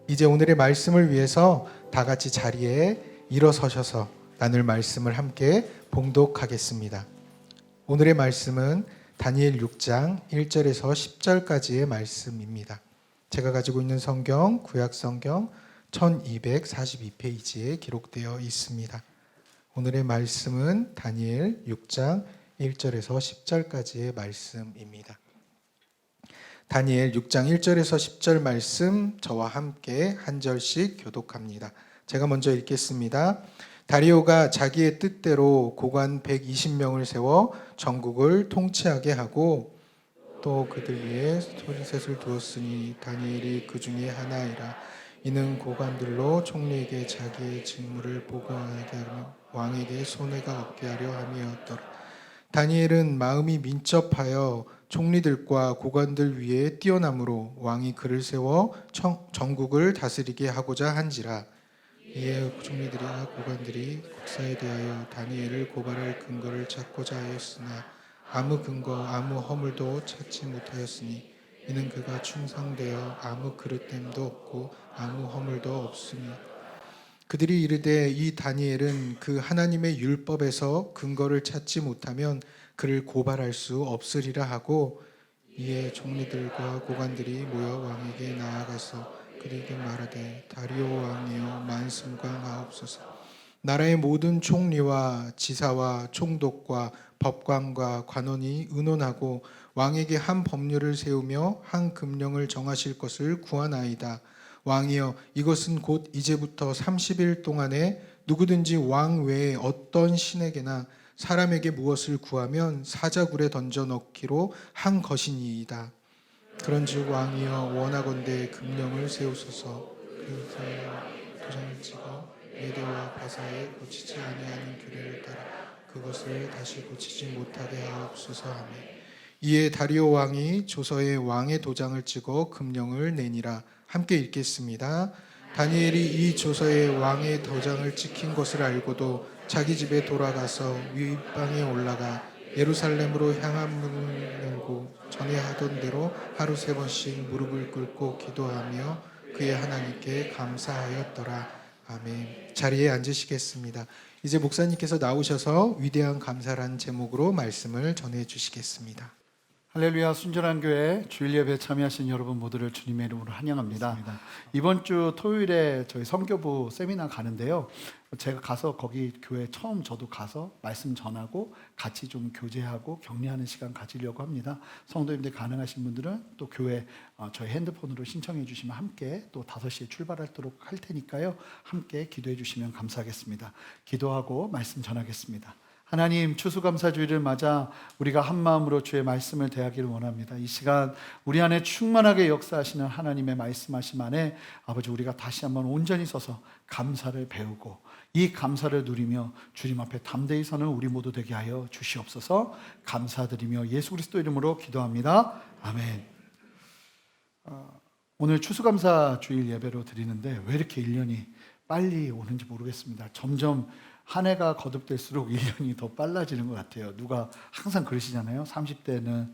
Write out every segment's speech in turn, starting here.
이제 오늘의 말씀을 위해서 다 같이 자리에 일어서셔서 나눌 말씀을 함께 봉독하겠습니다. 오늘의 말씀은 다니엘 6장 1절에서 10절까지의 말씀입니다. 제가 가지고 있는 성경, 구약 성경 1242페이지에 기록되어 있습니다. 오늘의 말씀은 다니엘 6장 1절에서 10절까지의 말씀입니다. 다니엘 6장 1절에서 10절 말씀 저와 함께 한 절씩 교독합니다. 제가 먼저 읽겠습니다. 다리오가 자기의 뜻대로 고관 120명을 세워 전국을 통치하게 하고 또 그들 위에 소리셋을 두었으니 다니엘이 그 중에 하나이라. 이는 고관들로 총리에게 자기의 직무를 보고하게 하며 왕에게 손해가 없게 하려 함이었더라. 다니엘은 마음이 민첩하여 총리들과 고관들 위에 뛰어남으로 왕이 그를 세워 전국을 다스리게 하고자 한지라. 이에 총리들이나 고관들이 국사에 대하여 다니엘을 고발할 근거를 찾고자 하였으나 아무 근거 아무 허물도 찾지 못하였으니 이는 그가 충성되어 아무 그릇됨도 없고 아무 허물도 없으니 그들이 이르되 이 다니엘은 그 하나님의 율법에서 근거를 찾지 못하면 그를 고발할 수 없으리라 하고, 이에 총리들과 고관들이 모여 왕에게 나아가서 그들에게 말하되 다리오 왕이여 만승광하옵소서. 나라의 모든 총리와 지사와 총독과 법관과 관원이 의논하고 왕에게 한 법률을 세우며 한 금령을 정하실 것을 구하나이다. 왕이여 이것은 곧 이제부터 30일 동안에 누구든지 왕 외에 어떤 신에게나 사람에게 무엇을 구하면 사자굴에 던져 넣기로 한 것이니이다. 그런즉 왕이여 원하건대 금령을 세우소서. 그 사이에 도장을 찍어 메대와 바사에 고치지 아니하는 규례를 따라 그것을 다시 고치지 못하게 하옵소서 하며, 이에 다리오 왕이 조서에 왕의 도장을 찍어 금령을 내니라. 함께 읽겠습니다. 다니엘이 이 조서에 왕의 도장을 찍힌 것을 알고도 자기 집에 돌아가서 윗방에 올라가 예루살렘으로 향한 문을 열고 전에 하던 대로 하루 3번씩 무릎을 꿇고 기도하며 그의 하나님께 감사하였더라. 아멘. 자리에 앉으시겠습니다. 이제 목사님께서 나오셔서 위대한 감사란 제목으로 말씀을 전해 주시겠습니다. 할렐루야. 순전한 교회 주일 예배에 참여하신 여러분 모두를 주님의 이름으로 환영합니다. 그렇습니다. 이번 주 토요일에 저희 선교부 세미나 가는데요, 제가 가서 거기 교회 처음 저도 가서 말씀 전하고 같이 좀 교제하고 격려하는 시간 가지려고 합니다. 성도님들 가능하신 분들은 또 교회 저희 핸드폰으로 신청해 주시면 함께 또 5시에 출발하도록 할 테니까요, 함께 기도해 주시면 감사하겠습니다. 기도하고 말씀 전하겠습니다. 하나님, 추수감사주일을 맞아 우리가 한마음으로 주의 말씀을 대하기를 원합니다. 이 시간 우리 안에 충만하게 역사하시는 하나님의 말씀하심 안에 아버지, 우리가 다시 한번 온전히 서서 감사를 배우고 이 감사를 누리며 주님 앞에 담대히 서는 우리 모두 되게 하여 주시옵소서. 감사드리며 예수 그리스도 이름으로 기도합니다. 아멘. 오늘 추수감사주일 예배로 드리는데 왜 이렇게 1년이 빨리 오는지 모르겠습니다. 점점 한 해가 거듭될수록 1년이 더 빨라지는 것 같아요. 누가 항상 그러시잖아요. 30대는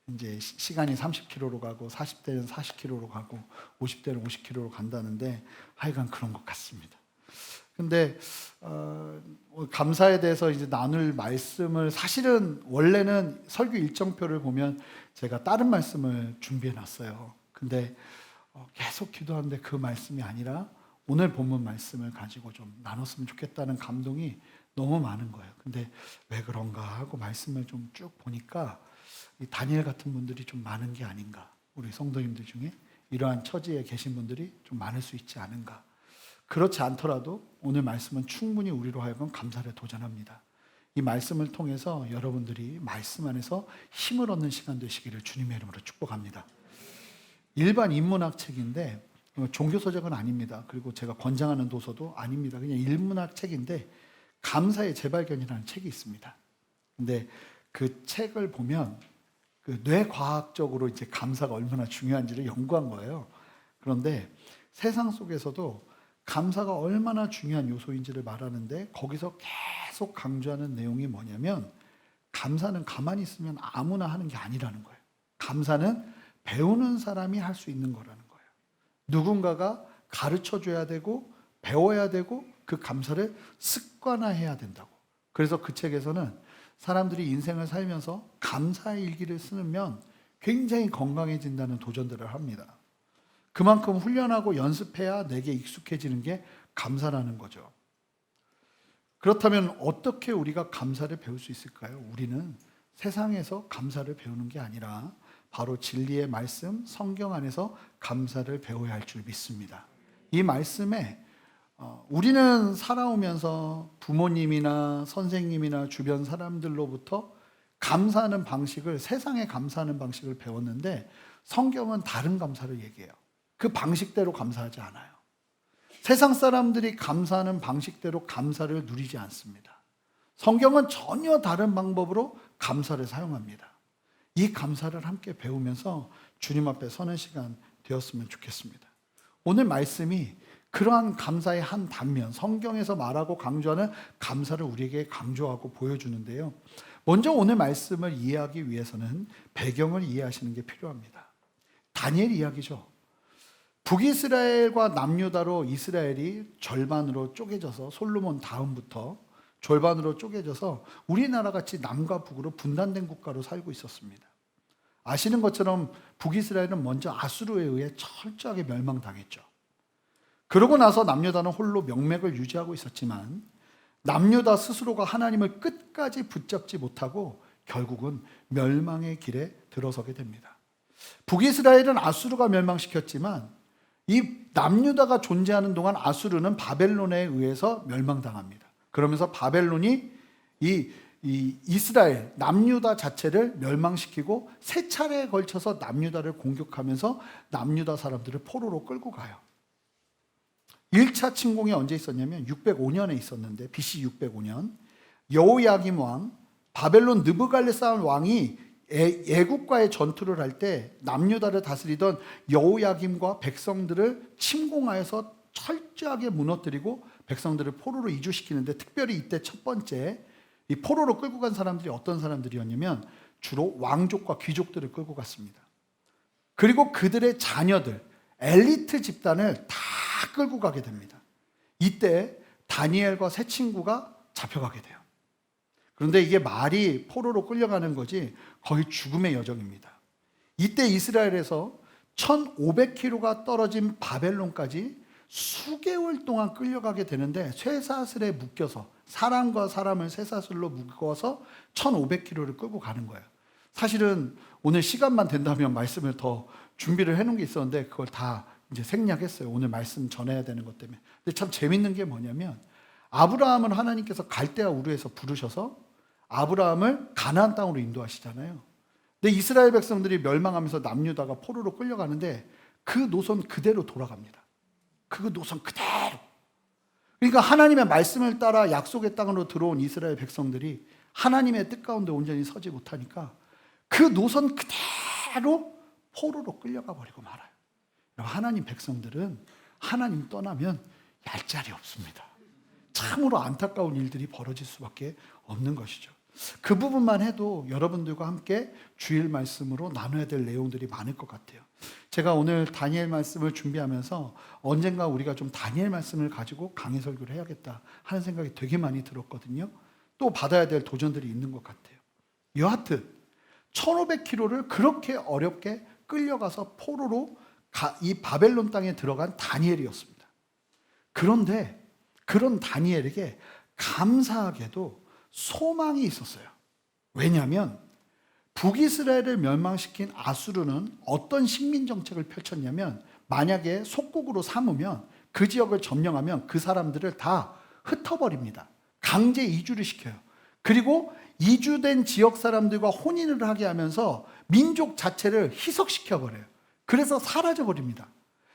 이제 시간이 30km로 가고 40대는 40km로 가고 50대는 50km로 간다는데 하여간 그런 것 같습니다. 근데 감사에 대해서 이제 나눌 말씀을 사실은 원래는 설교 일정표를 보면 제가 다른 말씀을 준비해 놨어요. 근데 계속 기도하는데 그 말씀이 아니라 오늘 본문 말씀을 가지고 좀 나눴으면 좋겠다는 감동이 너무 많은 거예요. 근데 왜 그런가 하고 말씀을 좀 쭉 보니까 이 다니엘 같은 분들이 좀 많은 게 아닌가, 우리 성도님들 중에 이러한 처지에 계신 분들이 좀 많을 수 있지 않은가. 그렇지 않더라도 오늘 말씀은 충분히 우리로 하여금 감사를 도전합니다. 이 말씀을 통해서 여러분들이 말씀 안에서 힘을 얻는 시간 되시기를 주님의 이름으로 축복합니다. 일반 인문학 책인데 종교서적은 아닙니다. 그리고 제가 권장하는 도서도 아닙니다. 그냥 인문학 책인데 감사의 재발견이라는 책이 있습니다. 근데 그 책을 보면 그 뇌과학적으로 이제 감사가 얼마나 중요한지를 연구한 거예요. 그런데 세상 속에서도 감사가 얼마나 중요한 요소인지를 말하는데 거기서 계속 강조하는 내용이 뭐냐면, 감사는 가만히 있으면 아무나 하는 게 아니라는 거예요. 감사는 배우는 사람이 할 수 있는 거라는 거예요. 누군가가 가르쳐줘야 되고 배워야 되고 그 감사를 습관화해야 된다고. 그래서 그 책에서는 사람들이 인생을 살면서 감사의 일기를 쓰면 굉장히 건강해진다는 도전들을 합니다. 그만큼 훈련하고 연습해야 내게 익숙해지는 게 감사라는 거죠. 그렇다면 어떻게 우리가 감사를 배울 수 있을까요? 우리는 세상에서 감사를 배우는 게 아니라 바로 진리의 말씀, 성경 안에서 감사를 배워야 할 줄 믿습니다. 이 말씀에 우리는 살아오면서 부모님이나 선생님이나 주변 사람들로부터 감사하는 방식을, 세상에 감사하는 방식을 배웠는데 성경은 다른 감사를 얘기해요. 그 방식대로 감사하지 않아요. 세상 사람들이 감사하는 방식대로 감사를 누리지 않습니다. 성경은 전혀 다른 방법으로 감사를 사용합니다. 이 감사를 함께 배우면서 주님 앞에 서는 시간 되었으면 좋겠습니다. 오늘 말씀이 그러한 감사의 한 단면, 성경에서 말하고 강조하는 감사를 우리에게 강조하고 보여주는데요. 먼저 오늘 말씀을 이해하기 위해서는 배경을 이해하시는 게 필요합니다. 다니엘 이야기죠. 북이스라엘과 남유다로 이스라엘이 절반으로 쪼개져서, 솔로몬 다음부터 절반으로 쪼개져서 우리나라 같이 남과 북으로 분단된 국가로 살고 있었습니다. 아시는 것처럼 북이스라엘은 먼저 아수르에 의해 철저하게 멸망당했죠. 그러고 나서 남유다는 홀로 명맥을 유지하고 있었지만 남유다 스스로가 하나님을 끝까지 붙잡지 못하고 결국은 멸망의 길에 들어서게 됩니다. 북이스라엘은 아수르가 멸망시켰지만 이 남유다가 존재하는 동안 아수르는 바벨론에 의해서 멸망당합니다. 그러면서 바벨론이 이 이스라엘, 남유다 자체를 멸망시키고 세 차례에 걸쳐서 남유다를 공격하면서 남유다 사람들을 포로로 끌고 가요. 1차 침공이 언제 있었냐면 605년에 있었는데, BC 605년 여호야김 왕, 바벨론 느부갈네살 왕이 애국과의 전투를 할 때 남유다를 다스리던 여호야김과 백성들을 침공하여서 철저하게 무너뜨리고 백성들을 포로로 이주시키는데, 특별히 이때 첫 번째 이 포로로 끌고 간 사람들이 어떤 사람들이었냐면 주로 왕족과 귀족들을 끌고 갔습니다. 그리고 그들의 자녀들, 엘리트 집단을 다 끌고 가게 됩니다. 이때 다니엘과 세 친구가 잡혀가게 돼요. 그런데 이게 말이 포로로 끌려가는 거지 거의 죽음의 여정입니다. 이때 이스라엘에서 1500km가 떨어진 바벨론까지 수개월 동안 끌려가게 되는데 쇠사슬에 묶여서, 사람과 사람을 쇠사슬로 묶어서 1500km를 끌고 가는 거예요. 사실은 오늘 시간만 된다면 말씀을 더 준비를 해놓은 게 있었는데 그걸 다 이제 생략했어요. 오늘 말씀 전해야 되는 것 때문에. 근데 참 재밌는 게 뭐냐면 아브라함을 하나님께서 갈대아 우르에서 부르셔서 아브라함을 가나안 땅으로 인도하시잖아요. 근데 이스라엘 백성들이 멸망하면서 남유다가 포로로 끌려가는데 그 노선 그대로 돌아갑니다. 그 노선 그대로. 그러니까 하나님의 말씀을 따라 약속의 땅으로 들어온 이스라엘 백성들이 하나님의 뜻 가운데 온전히 서지 못하니까 그 노선 그대로 포로로 끌려가 버리고 말아요. 하나님 백성들은 하나님 떠나면 얄짤이 없습니다. 참으로 안타까운 일들이 벌어질 수밖에 없는 것이죠. 그 부분만 해도 여러분들과 함께 주일 말씀으로 나눠야 될 내용들이 많을 것 같아요. 제가 오늘 다니엘 말씀을 준비하면서 언젠가 우리가 좀 다니엘 말씀을 가지고 강의 설교를 해야겠다 하는 생각이 되게 많이 들었거든요. 또 받아야 될 도전들이 있는 것 같아요. 여하튼 1500km를 그렇게 어렵게 끌려가서 포로로 이 바벨론 땅에 들어간 다니엘이었습니다. 그런데 그런 다니엘에게 감사하게도 소망이 있었어요. 왜냐하면 북이스라엘을 멸망시킨 아수르는 어떤 식민정책을 펼쳤냐면, 만약에 속국으로 삼으면 그 지역을 점령하면 그 사람들을 다 흩어버립니다. 강제 이주를 시켜요. 그리고 이주된 지역 사람들과 혼인을 하게 하면서 민족 자체를 희석시켜버려요. 그래서 사라져버립니다.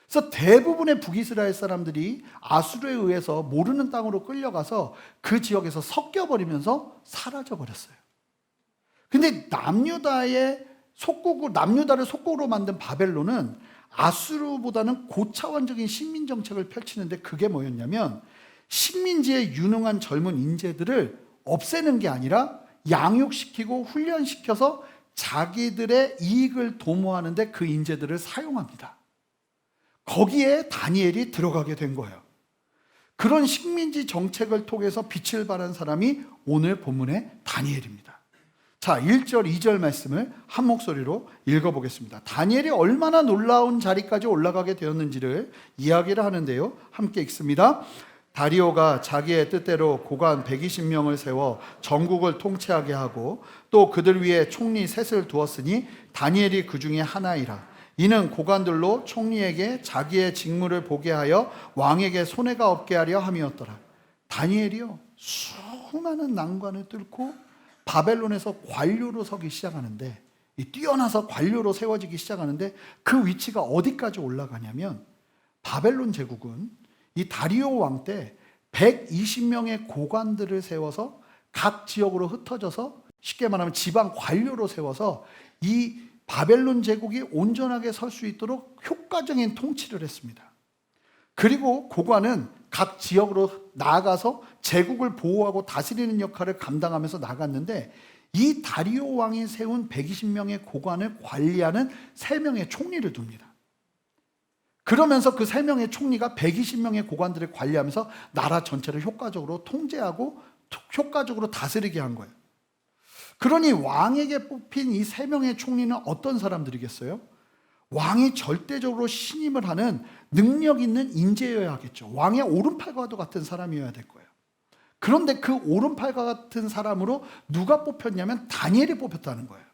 그래서 대부분의 북이스라엘 사람들이 아수르에 의해서 모르는 땅으로 끌려가서 그 지역에서 섞여버리면서 사라져버렸어요. 근데 남유다를 속국으로 만든 바벨론은 아수르보다는 고차원적인 식민정책을 펼치는데, 그게 뭐였냐면 식민지에 유능한 젊은 인재들을 없애는 게 아니라 양육시키고 훈련시켜서 자기들의 이익을 도모하는데 그 인재들을 사용합니다. 거기에 다니엘이 들어가게 된 거예요. 그런 식민지 정책을 통해서 빛을 발한 사람이 오늘 본문의 다니엘입니다. 자, 1절, 2절 말씀을 한 목소리로 읽어보겠습니다. 다니엘이 얼마나 놀라운 자리까지 올라가게 되었는지를 이야기를 하는데요. 함께 읽습니다. 다리오가 자기의 뜻대로 고관 120명을 세워 전국을 통치하게 하고 또 그들 위에 총리 셋을 두었으니 다니엘이 그 중에 하나이라. 이는 고관들로 총리에게 자기의 직무를 보게 하여 왕에게 손해가 없게 하려 함이었더라. 다니엘이요, 수많은 난관을 뚫고 바벨론에서 관료로 서기 시작하는데, 뛰어나서 관료로 세워지기 시작하는데, 그 위치가 어디까지 올라가냐면 바벨론 제국은 이 다리오 왕 때 120명의 고관들을 세워서 각 지역으로 흩어져서, 쉽게 말하면 지방 관료로 세워서 이 바벨론 제국이 온전하게 설 수 있도록 효과적인 통치를 했습니다. 그리고 고관은 각 지역으로 나아가서 제국을 보호하고 다스리는 역할을 감당하면서 나갔는데, 이 다리오 왕이 세운 120명의 고관을 관리하는 3명의 총리를 둡니다. 그러면서 그 3명의 총리가 120명의 고관들을 관리하면서 나라 전체를 효과적으로 통제하고 효과적으로 다스리게 한 거예요. 그러니 왕에게 뽑힌 이 3명의 총리는 어떤 사람들이겠어요? 왕이 절대적으로 신임을 하는 능력 있는 인재여야 하겠죠. 왕의 오른팔과도 같은 사람이어야 될 거예요. 그런데 그 오른팔과 같은 사람으로 누가 뽑혔냐면 다니엘이 뽑혔다는 거예요.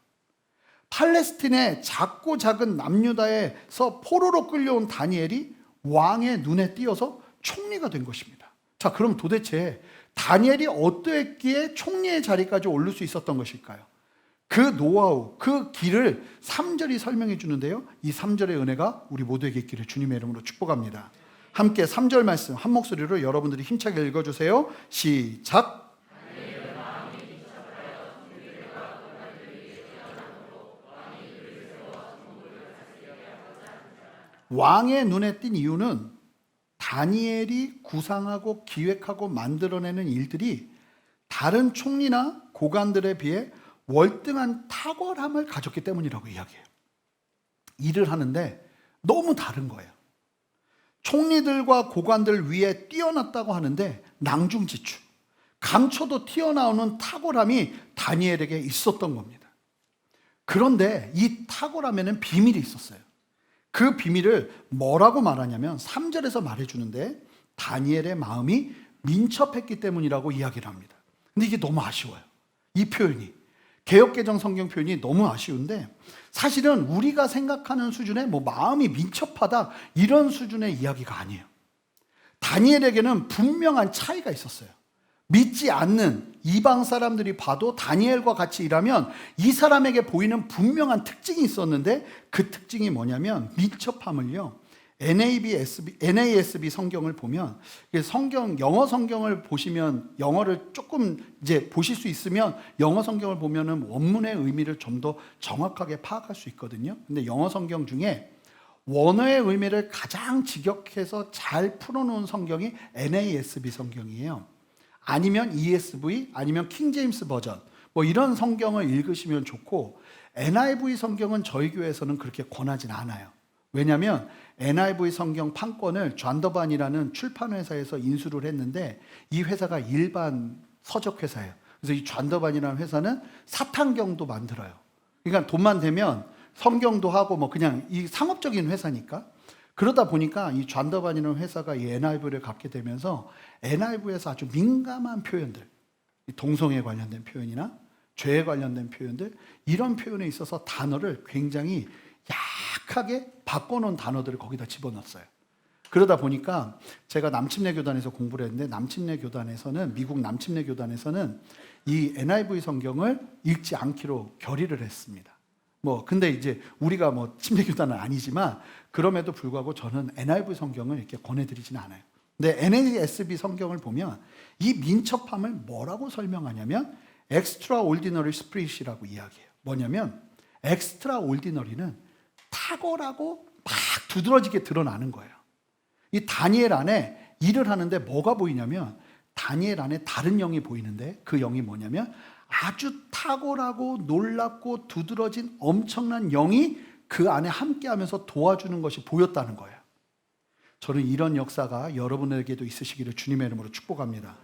팔레스틴의 작고 작은 남유다에서 포로로 끌려온 다니엘이 왕의 눈에 띄어서 총리가 된 것입니다. 자, 그럼 도대체 다니엘이 어떠했기에 총리의 자리까지 오를 수 있었던 것일까요? 그 노하우, 그 길을 3절이 설명해 주는데요. 이 3절의 은혜가 우리 모두에게 있기를 주님의 이름으로 축복합니다. 함께 3절 말씀 한 목소리로 여러분들이 힘차게 읽어주세요. 시작. 왕의 눈에 띈 이유는 다니엘이 구상하고 기획하고 만들어내는 일들이 다른 총리나 고관들에 비해 월등한 탁월함을 가졌기 때문이라고 이야기해요. 일을 하는데 너무 다른 거예요. 총리들과 고관들 위에 뛰어났다고 하는데 낭중지추, 감춰도 튀어나오는 탁월함이 다니엘에게 있었던 겁니다. 그런데 이 탁월함에는 비밀이 있었어요. 그 비밀을 뭐라고 말하냐면 3절에서 말해주는데 다니엘의 마음이 민첩했기 때문이라고 이야기를 합니다. 근데 이게 너무 아쉬워요. 이 표현이. 개역개정 성경 표현이 너무 아쉬운데 사실은 우리가 생각하는 수준의 마음이 민첩하다 이런 수준의 이야기가 아니에요. 다니엘에게는 분명한 차이가 있었어요. 믿지 않는 이방 사람들이 봐도 다니엘과 같이 일하면 이 사람에게 보이는 분명한 특징이 있었는데 그 특징이 뭐냐면 민첩함을요. NASB 성경을 보면 영어 성경을 보시면 영어를 조금 이제 보실 수 있으면 영어 성경을 보면은 원문의 의미를 좀 더 정확하게 파악할 수 있거든요. 근데 영어 성경 중에 원어의 의미를 가장 직역해서 잘 풀어놓은 성경이 NASB 성경이에요. 아니면 ESV, 아니면 킹제임스 버전 이런 성경을 읽으시면 좋고 NIV 성경은 저희 교회에서는 그렇게 권하진 않아요. 왜냐하면 NIV 성경 판권을 존더반이라는 출판회사에서 인수를 했는데 이 회사가 일반 서적 회사예요. 그래서 이 존더반이라는 회사는 사탕경도 만들어요. 그러니까 돈만 되면 성경도 하고 그냥 이 상업적인 회사니까 그러다 보니까 이 존더반이라는 회사가 이 NIV를 갖게 되면서 NIV에서 아주 민감한 표현들, 동성애에 관련된 표현이나 죄에 관련된 표현들 이런 표현에 있어서 단어를 굉장히 약하게 바꿔놓은 단어들을 거기다 집어넣었어요. 그러다 보니까 제가 남침내 교단에서 공부를 했는데 남침내 교단에서는 미국 남침내 교단에서는 이 NIV 성경을 읽지 않기로 결의를 했습니다. 근데 이제 우리가 침례 교단은 아니지만 그럼에도 불구하고 저는 NIV 성경을 이렇게 권해드리지는 않아요. 근데 NASB 성경을 보면 이 민첩함을 뭐라고 설명하냐면 extraordinary spirit이라고 이야기해요. 뭐냐면 extraordinary는 탁월하고 막 두드러지게 드러나는 거예요. 이 다니엘 안에 일을 하는데 뭐가 보이냐면 다니엘 안에 다른 영이 보이는데 그 영이 뭐냐면 아주 탁월하고 놀랍고 두드러진 엄청난 영이 그 안에 함께하면서 도와주는 것이 보였다는 거예요. 저는 이런 역사가 여러분에게도 있으시기를 주님의 이름으로 축복합니다.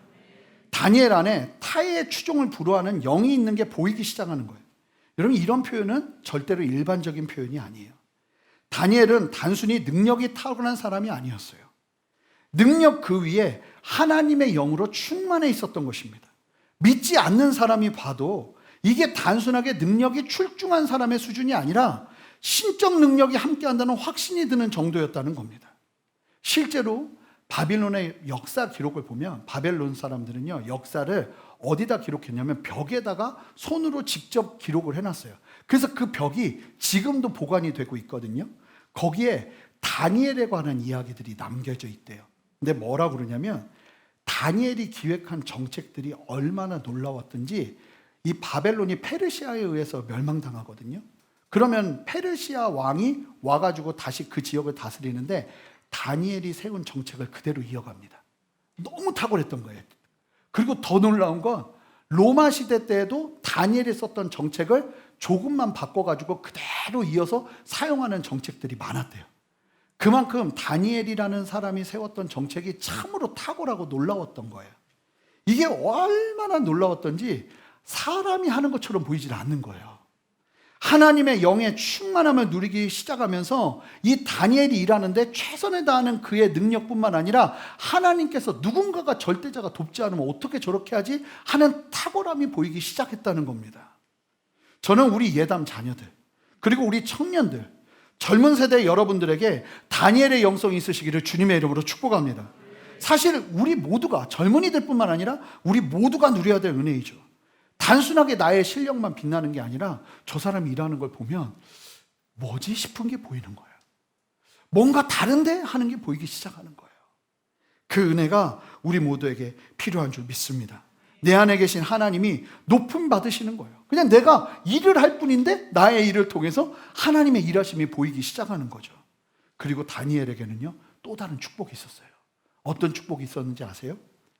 다니엘 안에 타의 추종을 불허하는 영이 있는 게 보이기 시작하는 거예요. 여러분, 이런 표현은 절대로 일반적인 표현이 아니에요. 다니엘은 단순히 능력이 타고난 사람이 아니었어요. 능력 그 위에 하나님의 영으로 충만해 있었던 것입니다. 믿지 않는 사람이 봐도 이게 단순하게 능력이 출중한 사람의 수준이 아니라 신적 능력이 함께한다는 확신이 드는 정도였다는 겁니다. 실제로 바빌론의 역사 기록을 보면 바벨론 사람들은요, 역사를 어디다 기록했냐면 벽에다가 손으로 직접 기록을 해놨어요. 그래서 그 벽이 지금도 보관이 되고 있거든요. 거기에 다니엘에 관한 이야기들이 남겨져 있대요. 근데 뭐라고 그러냐면 다니엘이 기획한 정책들이 얼마나 놀라웠던지 이 바벨론이 페르시아에 의해서 멸망당하거든요. 그러면 페르시아 왕이 와가지고 다시 그 지역을 다스리는데 다니엘이 세운 정책을 그대로 이어갑니다. 너무 탁월했던 거예요. 그리고 더 놀라운 건 로마 시대 때에도 다니엘이 썼던 정책을 조금만 바꿔가지고 그대로 이어서 사용하는 정책들이 많았대요. 그만큼 다니엘이라는 사람이 세웠던 정책이 참으로 탁월하고 놀라웠던 거예요. 이게 얼마나 놀라웠던지 사람이 하는 것처럼 보이질 않는 거예요. 하나님의 영의 충만함을 누리기 시작하면서 이 다니엘이 일하는데 최선을 다하는 그의 능력뿐만 아니라 하나님께서 누군가가 절대자가 돕지 않으면 어떻게 저렇게 하지 하는 탁월함이 보이기 시작했다는 겁니다. 저는 우리 예담 자녀들 그리고 우리 청년들 젊은 세대 여러분들에게 다니엘의 영성이 있으시기를 주님의 이름으로 축복합니다. 사실 우리 모두가 젊은이들뿐만 아니라 우리 모두가 누려야 될 은혜이죠. 단순하게 나의 실력만 빛나는 게 아니라 저 사람이 일하는 걸 보면 뭐지 싶은 게 보이는 거예요. 뭔가 다른데 하는 게 보이기 시작하는 거예요. 그 은혜가 우리 모두에게 필요한 줄 믿습니다. 내 안에 계신 하나님이 높임 받으시는 거예요. 그냥 내가 일을 할 뿐인데 나의 일을 통해서 하나님의 일하심이 보이기 시작하는 거죠. 그리고 다니엘에게는요, 또 다른 축복이 있었어요. 어떤 축복이 있었는지 아세요?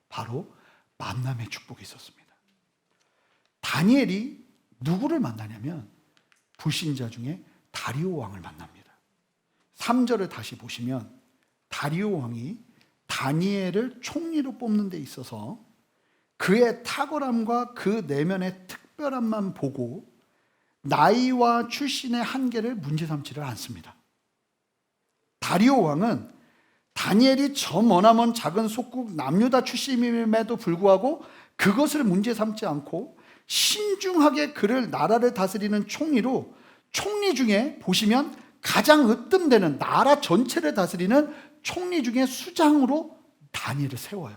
바로 만남의 축복이 있었습니다. 다니엘이 누구를 만나냐면 불신자 중에 다리오 왕을 만납니다. 3절을 다시 보시면 다리오 왕이 다니엘을 총리로 뽑는 데 있어서 그의 탁월함과 그 내면의 특별함만 보고 나이와 출신의 한계를 문제 삼지를 않습니다. 다리오 왕은 다니엘이 저 머나먼 작은 속국 남유다 출신임에도 불구하고 그것을 문제 삼지 않고 신중하게 그를 나라를 다스리는 총리로, 총리 중에 보시면 가장 으뜸되는 나라 전체를 다스리는 총리 중에 수장으로 다니엘을 세워요.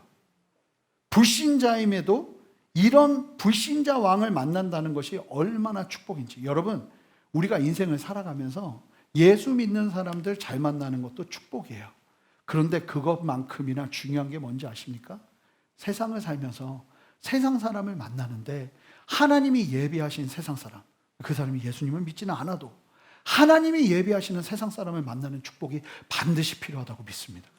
불신자임에도 이런 불신자 왕을 만난다는 것이 얼마나 축복인지. 여러분, 우리가 인생을 살아가면서 예수 믿는 사람들 잘 만나는 것도 축복이에요. 그런데 그것만큼이나 중요한 게 뭔지 아십니까? 세상을 살면서 세상 사람을 만나는데 하나님이 예비하신 세상 사람, 그 사람이 예수님을 믿지는 않아도 하나님이 예비하시는 세상 사람을 만나는 축복이 반드시 필요하다고 믿습니다.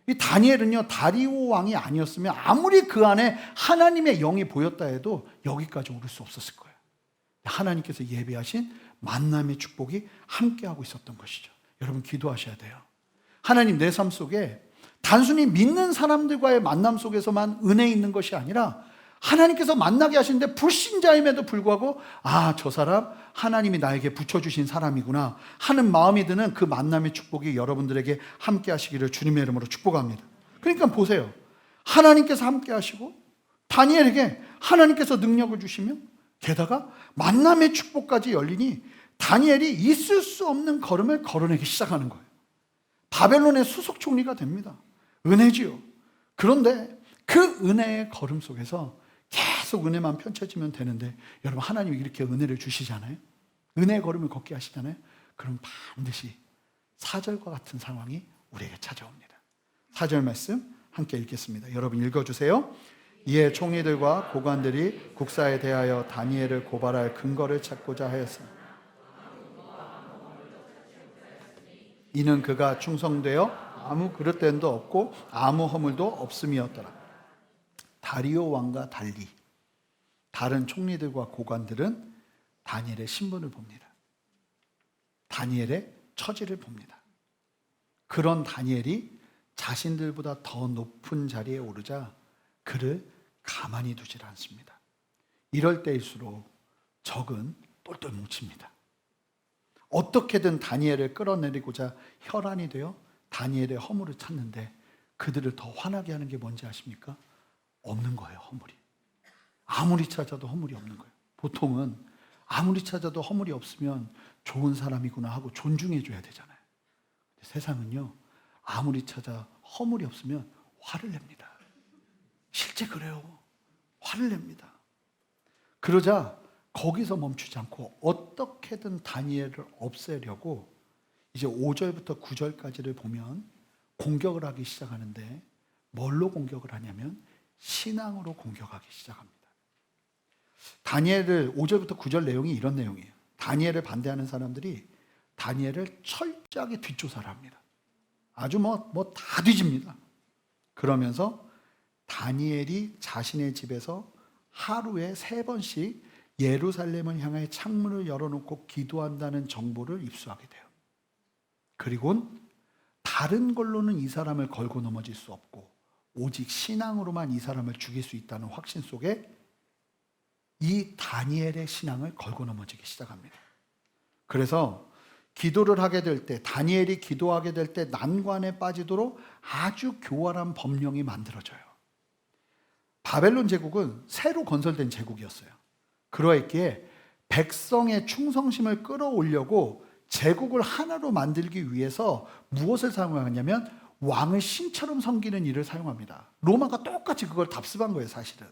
이 다니엘은요, 다리오 왕이 아니었으면 아무리 그 안에 하나님의 영이 보였다 해도 여기까지 오를 수 없었을 거예요. 하나님께서 예비하신 만남의 축복이 함께하고 있었던 것이죠. 여러분, 기도하셔야 돼요. 하나님, 내 삶 속에 단순히 믿는 사람들과의 만남 속에서만 은혜 있는 것이 아니라 하나님께서 만나게 하시는데 불신자임에도 불구하고 저 사람 하나님이 나에게 붙여주신 사람이구나 하는 마음이 드는 그 만남의 축복이 여러분들에게 함께 하시기를 주님의 이름으로 축복합니다. 그러니까 보세요. 하나님께서 함께 하시고 다니엘에게 하나님께서 능력을 주시면 게다가 만남의 축복까지 열리니 다니엘이 있을 수 없는 걸음을 걸어내기 시작하는 거예요. 바벨론의 수석 총리가 됩니다. 은혜지요. 그런데 그 은혜의 걸음 속에서 계속 은혜만 펼쳐지면 되는데, 여러분, 하나님이 이렇게 은혜를 주시잖아요. 은혜의 걸음을 걷게 하시잖아요. 그럼 반드시 사절과 같은 상황이 우리에게 찾아옵니다. 4절 말씀 함께 읽겠습니다. 여러분 읽어주세요. 이에 총리들과 고관들이 국사에 대하여 다니엘을 고발할 근거를 찾고자 하였으나 이는 그가 충성되어 아무 그릇됨도 없고 아무 허물도 없음이었더라. 다리오 왕과 달리 다른 총리들과 고관들은 다니엘의 신분을 봅니다. 다니엘의 처지를 봅니다. 그런 다니엘이 자신들보다 더 높은 자리에 오르자 그를 가만히 두질 않습니다. 이럴 때일수록 적은 똘똘 뭉칩니다. 어떻게든 다니엘을 끌어내리고자 혈안이 되어 다니엘의 허물을 찾는데 그들을 더 화나게 하는 게 뭔지 아십니까? 없는 거예요, 허물이. 아무리 찾아도 허물이 없는 거예요. 보통은 아무리 찾아도 허물이 없으면 좋은 사람이구나 하고 존중해 줘야 되잖아요. 근데 세상은요, 아무리 찾아 허물이 없으면 화를 냅니다. 실제 그래요. 화를 냅니다. 그러자 거기서 멈추지 않고 어떻게든 다니엘을 없애려고 이제 5절부터 9절까지를 보면 공격을 하기 시작하는데 뭘로 공격을 하냐면 신앙으로 공격하기 시작합니다. 다니엘을 5절부터 9절 내용이 이런 내용이에요. 다니엘을 반대하는 사람들이 다니엘을 철저하게 뒷조사를 합니다. 아주 다 뒤집니다. 그러면서 다니엘이 자신의 집에서 하루에 3번씩 예루살렘을 향해 창문을 열어놓고 기도한다는 정보를 입수하게 돼요. 그리고 다른 걸로는 이 사람을 걸고 넘어질 수 없고 오직 신앙으로만 이 사람을 죽일 수 있다는 확신 속에 이 다니엘의 신앙을 걸고 넘어지기 시작합니다. 그래서 기도를 하게 될 때, 다니엘이 기도하게 될 때 난관에 빠지도록 아주 교활한 법령이 만들어져요. 바벨론 제국은 새로 건설된 제국이었어요. 그러했기에 백성의 충성심을 끌어올려고 제국을 하나로 만들기 위해서 무엇을 사용하냐면 왕을 신처럼 섬기는 일을 사용합니다. 로마가 똑같이 그걸 답습한 거예요, 사실은.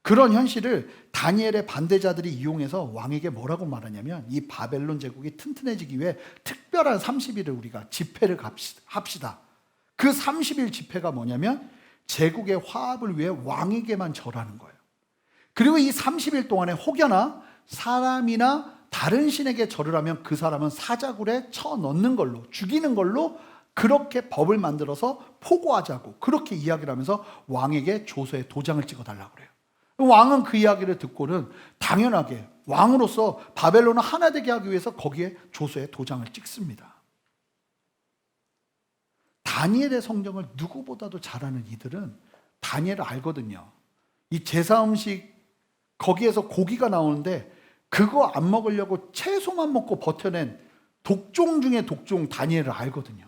그런 현실을 다니엘의 반대자들이 이용해서 왕에게 뭐라고 말하냐면 이 바벨론 제국이 튼튼해지기 위해 특별한 30일을 우리가 집회를 합시다. 그 30일 집회가 뭐냐면 제국의 화합을 위해 왕에게만 절하는 거예요. 그리고 이 30일 동안에 혹여나 사람이나 다른 신에게 절을 하면 그 사람은 사자굴에 쳐넣는 걸로, 죽이는 걸로 그렇게 법을 만들어서 포고하자고 그렇게 이야기를 하면서 왕에게 조서에 도장을 찍어달라고 그래요. 왕은 그 이야기를 듣고는 당연하게 왕으로서 바벨론을 하나 되게 하기 위해서 거기에 조서에 도장을 찍습니다. 다니엘의 성경을 누구보다도 잘하는 이들은 다니엘을 알거든요. 이 제사 음식 거기에서 고기가 나오는데 그거 안 먹으려고 채소만 먹고 버텨낸 독종 중에 독종 다니엘을 알거든요.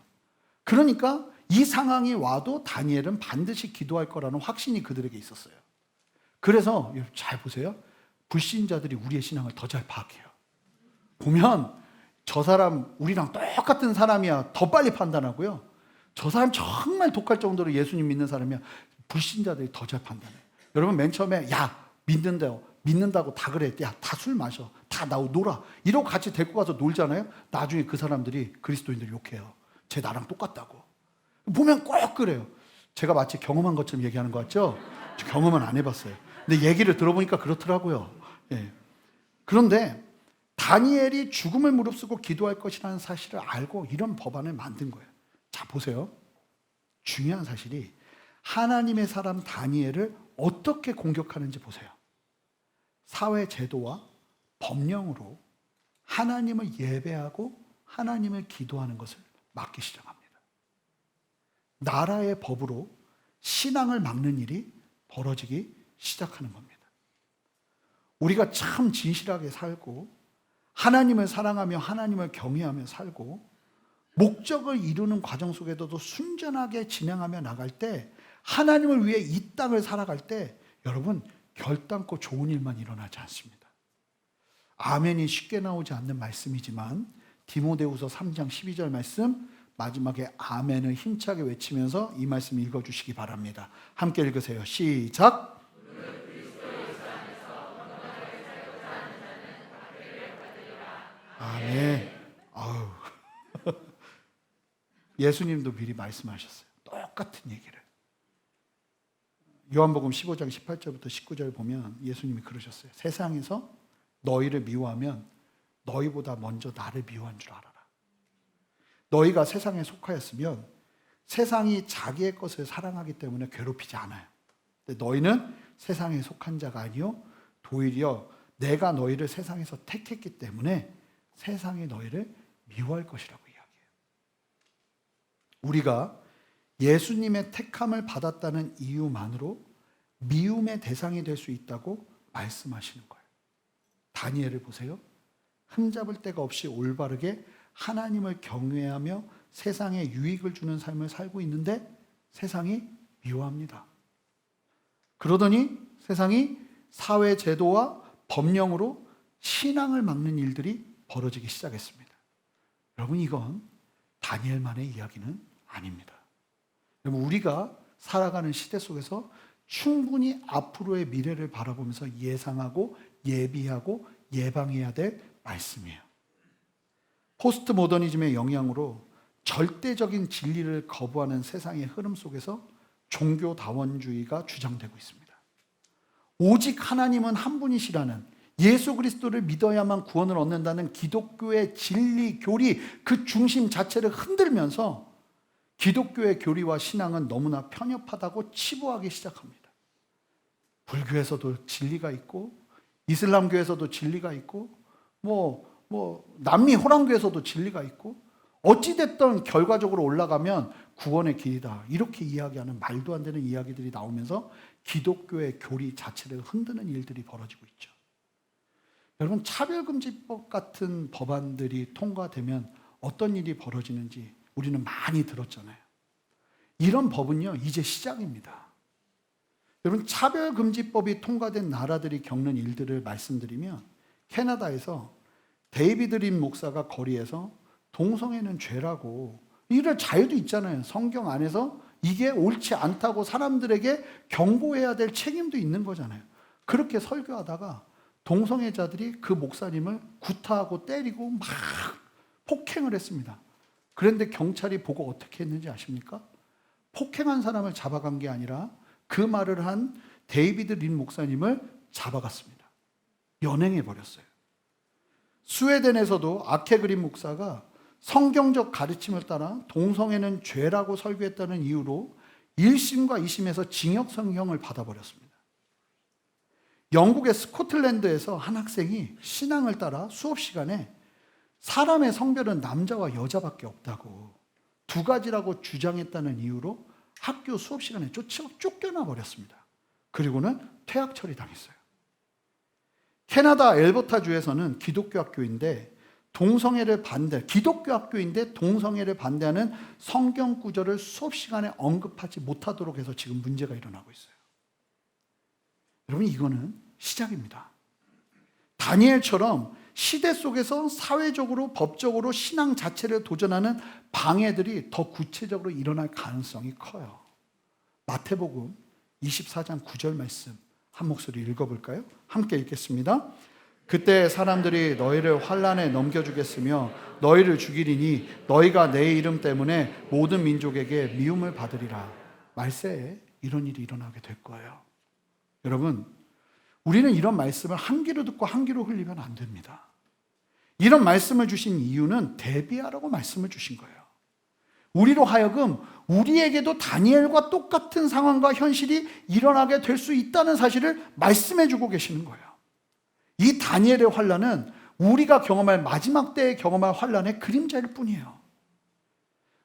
그러니까 이 상황이 와도 다니엘은 반드시 기도할 거라는 확신이 그들에게 있었어요. 그래서 잘 보세요. 불신자들이 우리의 신앙을 더 잘 파악해요. 보면 저 사람 우리랑 똑같은 사람이야 더 빨리 판단하고요. 저 사람 정말 독할 정도로 예수님 믿는 사람이야 불신자들이 더 잘 판단해요. 여러분 맨 처음에 믿는다고 다 그래. 야, 다 술 마셔. 다 놀아. 이러고 같이 데리고 가서 놀잖아요. 나중에 그 사람들이 그리스도인들 욕해요. 쟤 나랑 똑같다고. 보면 꼭 그래요. 제가 마치 경험한 것처럼 얘기하는 것 같죠? 저 경험은 안 해봤어요. 근데 얘기를 들어보니까 그렇더라고요. 예. 그런데 다니엘이 죽음을 무릅쓰고 기도할 것이라는 사실을 알고 이런 법안을 만든 거예요. 자, 보세요. 중요한 사실이 하나님의 사람 다니엘을 어떻게 공격하는지 보세요. 사회 제도와 법령으로 하나님을 예배하고 하나님을 기도하는 것을 막기 시작합니다. 나라의 법으로 신앙을 막는 일이 벌어지기 시작하는 겁니다. 우리가 참 진실하게 살고 하나님을 사랑하며 하나님을 경외하며 살고 목적을 이루는 과정 속에서도 순전하게 진행하며 나갈 때 하나님을 위해 이 땅을 살아갈 때 여러분 결단코 좋은 일만 일어나지 않습니다. 아멘이 쉽게 나오지 않는 말씀이지만 디모데후서 3장 12절 말씀 마지막에 아멘을 힘차게 외치면서 이 말씀 읽어주시기 바랍니다. 함께 읽으세요. 시작. 아멘. 아우. 예수님도 미리 말씀하셨어요. 똑같은 얘기를. 요한복음 15장 18절부터 19절 보면 예수님이 그러셨어요. 세상에서 너희를 미워하면 너희보다 먼저 나를 미워한 줄 알아라. 너희가 세상에 속하였으면 세상이 자기의 것을 사랑하기 때문에 괴롭히지 않아요. 근데 너희는 세상에 속한 자가 아니요 도리어 내가 너희를 세상에서 택했기 때문에 세상이 너희를 미워할 것이라고 이야기해요. 우리가 예수님의 택함을 받았다는 이유만으로 미움의 대상이 될 수 있다고 말씀하시는 거예요. 다니엘을 보세요. 흠잡을 데가 없이 올바르게 하나님을 경외하며 세상에 유익을 주는 삶을 살고 있는데 세상이 미워합니다. 그러더니 세상이 사회 제도와 법령으로 신앙을 막는 일들이 벌어지기 시작했습니다. 여러분, 이건 다니엘만의 이야기는 아닙니다. 여러분, 우리가 살아가는 시대 속에서 충분히 앞으로의 미래를 바라보면서 예상하고 예비하고 예방해야 될 말씀이에요. 포스트 모더니즘의 영향으로 절대적인 진리를 거부하는 세상의 흐름 속에서 종교다원주의가 주장되고 있습니다. 오직 하나님은 한 분이시라는, 예수 그리스도를 믿어야만 구원을 얻는다는 기독교의 진리, 교리, 그 중심 자체를 흔들면서 기독교의 교리와 신앙은 너무나 편협하다고 치부하기 시작합니다. 불교에서도 진리가 있고, 이슬람교에서도 진리가 있고, 남미 호랑교에서도 진리가 있고, 어찌됐든 결과적으로 올라가면 구원의 길이다, 이렇게 이야기하는 말도 안 되는 이야기들이 나오면서 기독교의 교리 자체를 흔드는 일들이 벌어지고 있죠. 여러분, 차별금지법 같은 법안들이 통과되면 어떤 일이 벌어지는지 우리는 많이 들었잖아요. 이런 법은요, 이제 시작입니다. 여러분, 차별금지법이 통과된 나라들이 겪는 일들을 말씀드리면, 캐나다에서 데이비드 린 목사가 거리에서 동성애는 죄라고, 이럴 자유도 있잖아요. 성경 안에서 이게 옳지 않다고 사람들에게 경고해야 될 책임도 있는 거잖아요. 그렇게 설교하다가 동성애자들이 그 목사님을 구타하고 때리고 막 폭행을 했습니다. 그런데 경찰이 보고 어떻게 했는지 아십니까? 폭행한 사람을 잡아간 게 아니라 그 말을 한 데이비드 린 목사님을 잡아갔습니다. 연행해버렸어요. 스웨덴에서도 아케 그린 목사가 성경적 가르침을 따라 동성애는 죄라고 설교했다는 이유로 1심과 2심에서 징역형을 받아버렸습니다. 영국의 스코틀랜드에서 한 학생이 신앙을 따라 수업 시간에 사람의 성별은 남자와 여자밖에 없다고, 두 가지라고 주장했다는 이유로 학교 수업 시간에 쫓겨나 버렸습니다. 그리고는 퇴학 처리당했어요. 캐나다 엘버타주에서는 기독교 학교인데 기독교 학교인데 동성애를 반대하는 성경 구절을 수업 시간에 언급하지 못하도록 해서 지금 문제가 일어나고 있어요. 여러분, 이거는 시작입니다. 다니엘처럼 시대 속에서 사회적으로, 법적으로 신앙 자체를 도전하는 방해들이 더 구체적으로 일어날 가능성이 커요. 마태복음 24장 9절 말씀 한 목소리 읽어볼까요? 함께 읽겠습니다. 그때 사람들이 너희를 환난에 넘겨주겠으며 너희를 죽이리니 너희가 내 이름 때문에 모든 민족에게 미움을 받으리라. 말세에 이런 일이 일어나게 될 거예요. 여러분, 우리는 이런 말씀을 한 귀로 듣고 한 귀로 흘리면 안 됩니다. 이런 말씀을 주신 이유는 대비하라고 말씀을 주신 거예요. 우리로 하여금 우리에게도 다니엘과 똑같은 상황과 현실이 일어나게 될 수 있다는 사실을 말씀해 주고 계시는 거예요. 이 다니엘의 환난은 우리가 경험할, 마지막 때에 경험할 환난의 그림자일 뿐이에요.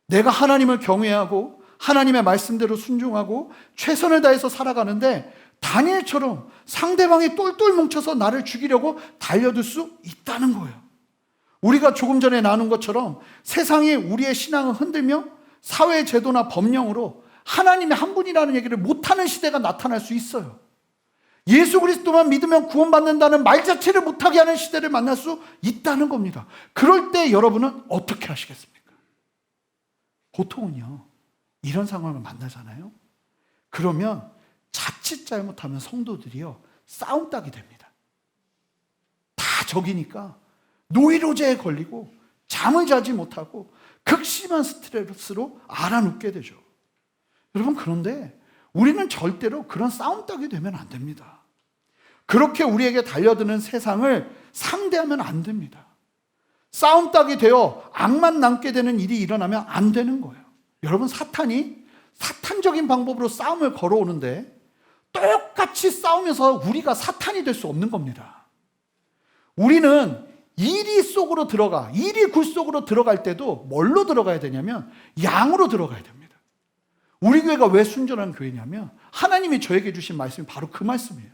내가 하나님을 경외하고 하나님의 말씀대로 순종하고 최선을 다해서 살아가는데 다니엘처럼 상대방이 똘똘 뭉쳐서 나를 죽이려고 달려들 수 있다는 거예요. 우리가 조금 전에 나눈 것처럼 세상이 우리의 신앙을 흔들며 사회 제도나 법령으로 하나님의 한 분이라는 얘기를 못하는 시대가 나타날 수 있어요. 예수 그리스도만 믿으면 구원받는다는 말 자체를 못하게 하는 시대를 만날 수 있다는 겁니다. 그럴 때 여러분은 어떻게 하시겠습니까? 보통은요, 이런 상황을 만나잖아요. 그러면 자칫 잘못하면 성도들이요, 싸움 따게 됩니다. 다 적이니까 노이로제에 걸리고 잠을 자지 못하고 극심한 스트레스로 앓아눕게 되죠. 여러분, 그런데 우리는 절대로 그런 싸움 따게 되면 안 됩니다. 그렇게 우리에게 달려드는 세상을 상대하면 안 됩니다. 싸움 따게 되어 악만 남게 되는 일이 일어나면 안 되는 거예요. 여러분, 사탄이 사탄적인 방법으로 싸움을 걸어오는데 똑같이 싸우면서 우리가 사탄이 될 수 없는 겁니다. 우리는 이리 속으로 들어가, 이리 굴 속으로 들어갈 때도 뭘로 들어가야 되냐면 양으로 들어가야 됩니다. 우리 교회가 왜 순전한 교회냐면 하나님이 저에게 주신 말씀이 바로 그 말씀이에요.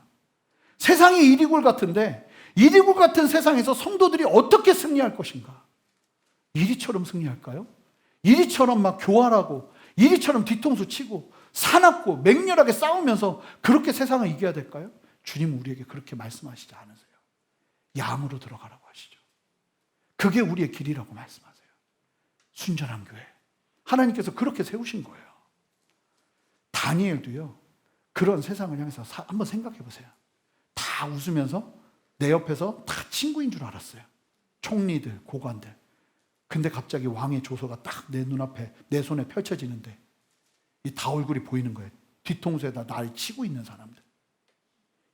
세상이 이리굴 같은데 이리굴 같은 세상에서 성도들이 어떻게 승리할 것인가? 이리처럼 승리할까요? 이리처럼 막 교활하고 이리처럼 뒤통수 치고 사납고 맹렬하게 싸우면서 그렇게 세상을 이겨야 될까요? 주님 우리에게 그렇게 말씀하시지 않으세요. 양으로 들어가라고 하시죠. 그게 우리의 길이라고 말씀하세요. 순전한 교회. 하나님께서 그렇게 세우신 거예요. 다니엘도요. 그런 세상을 향해서 한번 생각해 보세요. 다 웃으면서 내 옆에서 다 친구인 줄 알았어요. 총리들, 고관들. 근데 갑자기 왕의 조서가 딱 내 눈앞에, 내 손에 펼쳐지는데 이 다 얼굴이 보이는 거예요. 뒤통수에다 나를 치고 있는 사람들.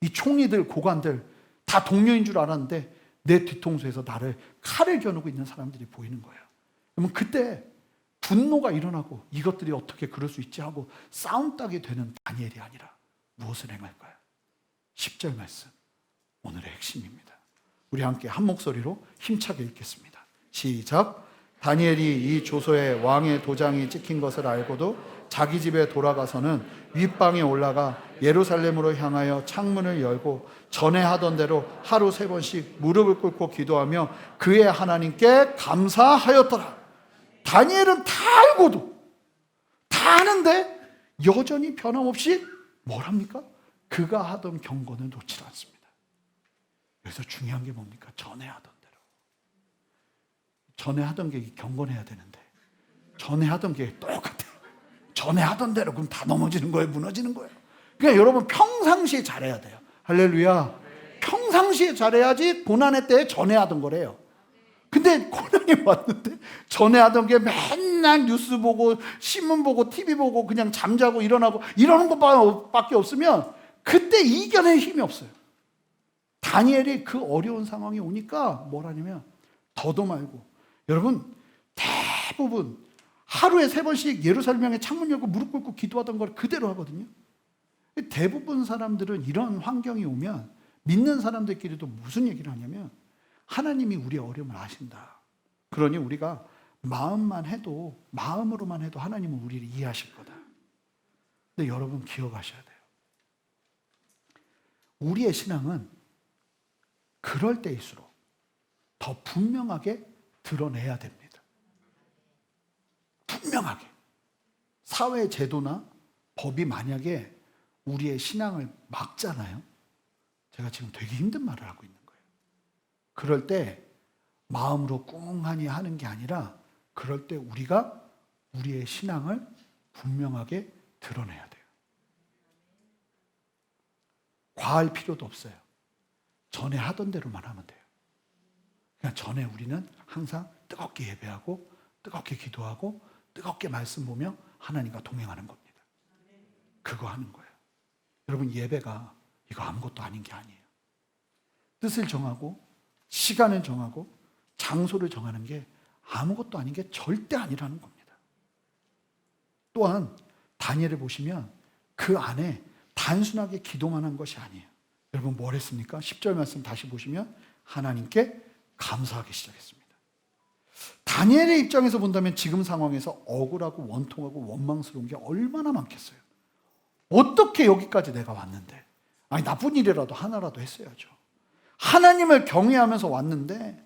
이 총리들, 고관들 다 동료인 줄 알았는데 내 뒤통수에서 나를 칼을 겨누고 있는 사람들이 보이는 거예요. 그러면 그때 분노가 일어나고 이것들이 어떻게 그럴 수 있지 하고 싸움닭이 되는 다니엘이 아니라 무엇을 행할까요? 10절 말씀, 오늘의 핵심입니다. 우리 함께 한 목소리로 힘차게 읽겠습니다. 시작. 다니엘이 이 조서에 왕의 도장이 찍힌 것을 알고도 자기 집에 돌아가서는 윗방에 올라가 예루살렘으로 향하여 창문을 열고 전에 하던 대로 하루 3번씩 무릎을 꿇고 기도하며 그의 하나님께 감사하였더라. 다니엘은 다 알고도 다 아는데 여전히 변함없이 뭘 합니까? 그가 하던 경건을 놓지 않습니다. 여기서 중요한 게 뭡니까? 전에 하던 대로. 전에 하던 게 경건해야 되는데 전에 하던 게 똑같아요. 전에 하던 대로 그럼 다 넘어지는 거예요? 무너지는 거예요? 그러니까 여러분 평상시에 잘해야 돼요. 할렐루야. 평상시에 잘해야지 고난의 때에 전에 하던 거래요. 근데 고난이 왔는데 전에 하던 게 맨날 뉴스 보고 신문 보고 TV 보고 그냥 잠자고 일어나고 이러는 것밖에 없으면 그때 이겨낼 힘이 없어요. 다니엘이 그 어려운 상황이 오니까 뭘 하냐면 더도 말고 여러분 대부분 하루에 3번씩 예루살렘 향해 창문 열고 무릎 꿇고 기도하던 걸 그대로 하거든요. 대부분 사람들은 이런 환경이 오면 믿는 사람들끼리도 무슨 얘기를 하냐면 하나님이 우리의 어려움을 아신다. 그러니 우리가 마음으로만 해도 하나님은 우리를 이해하실 거다. 근데 여러분 기억하셔야 돼요. 우리의 신앙은 그럴 때일수록 더 분명하게 드러내야 됩니다. 분명하게. 사회 제도나 법이 만약에 우리의 신앙을 막잖아요. 제가 지금 되게 힘든 말을 하고 있는 거예요. 그럴 때 마음으로 꿍하니 하는 게 아니라 그럴 때 우리가 우리의 신앙을 분명하게 드러내야 돼요. 과할 필요도 없어요. 전에 하던 대로만 하면 돼요. 그냥 전에 우리는 항상 뜨겁게 예배하고 뜨겁게 기도하고 뜨겁게 말씀 보며 하나님과 동행하는 겁니다. 그거 하는 거예요. 여러분 예배가 이거 아무것도 아닌 게 아니에요. 뜻을 정하고 시간을 정하고 장소를 정하는 게 아무것도 아닌 게 절대 아니라는 겁니다. 또한 다니엘을 보시면 그 안에 단순하게 기도만 한 것이 아니에요. 여러분 뭘 했습니까? 10절 말씀 다시 보시면 하나님께 감사하기 시작했습니다. 다니엘의 입장에서 본다면 지금 상황에서 억울하고 원통하고 원망스러운 게 얼마나 많겠어요. 어떻게 여기까지 내가 왔는데 아니 나쁜 일이라도 하나라도 했어야죠. 하나님을 경외하면서 왔는데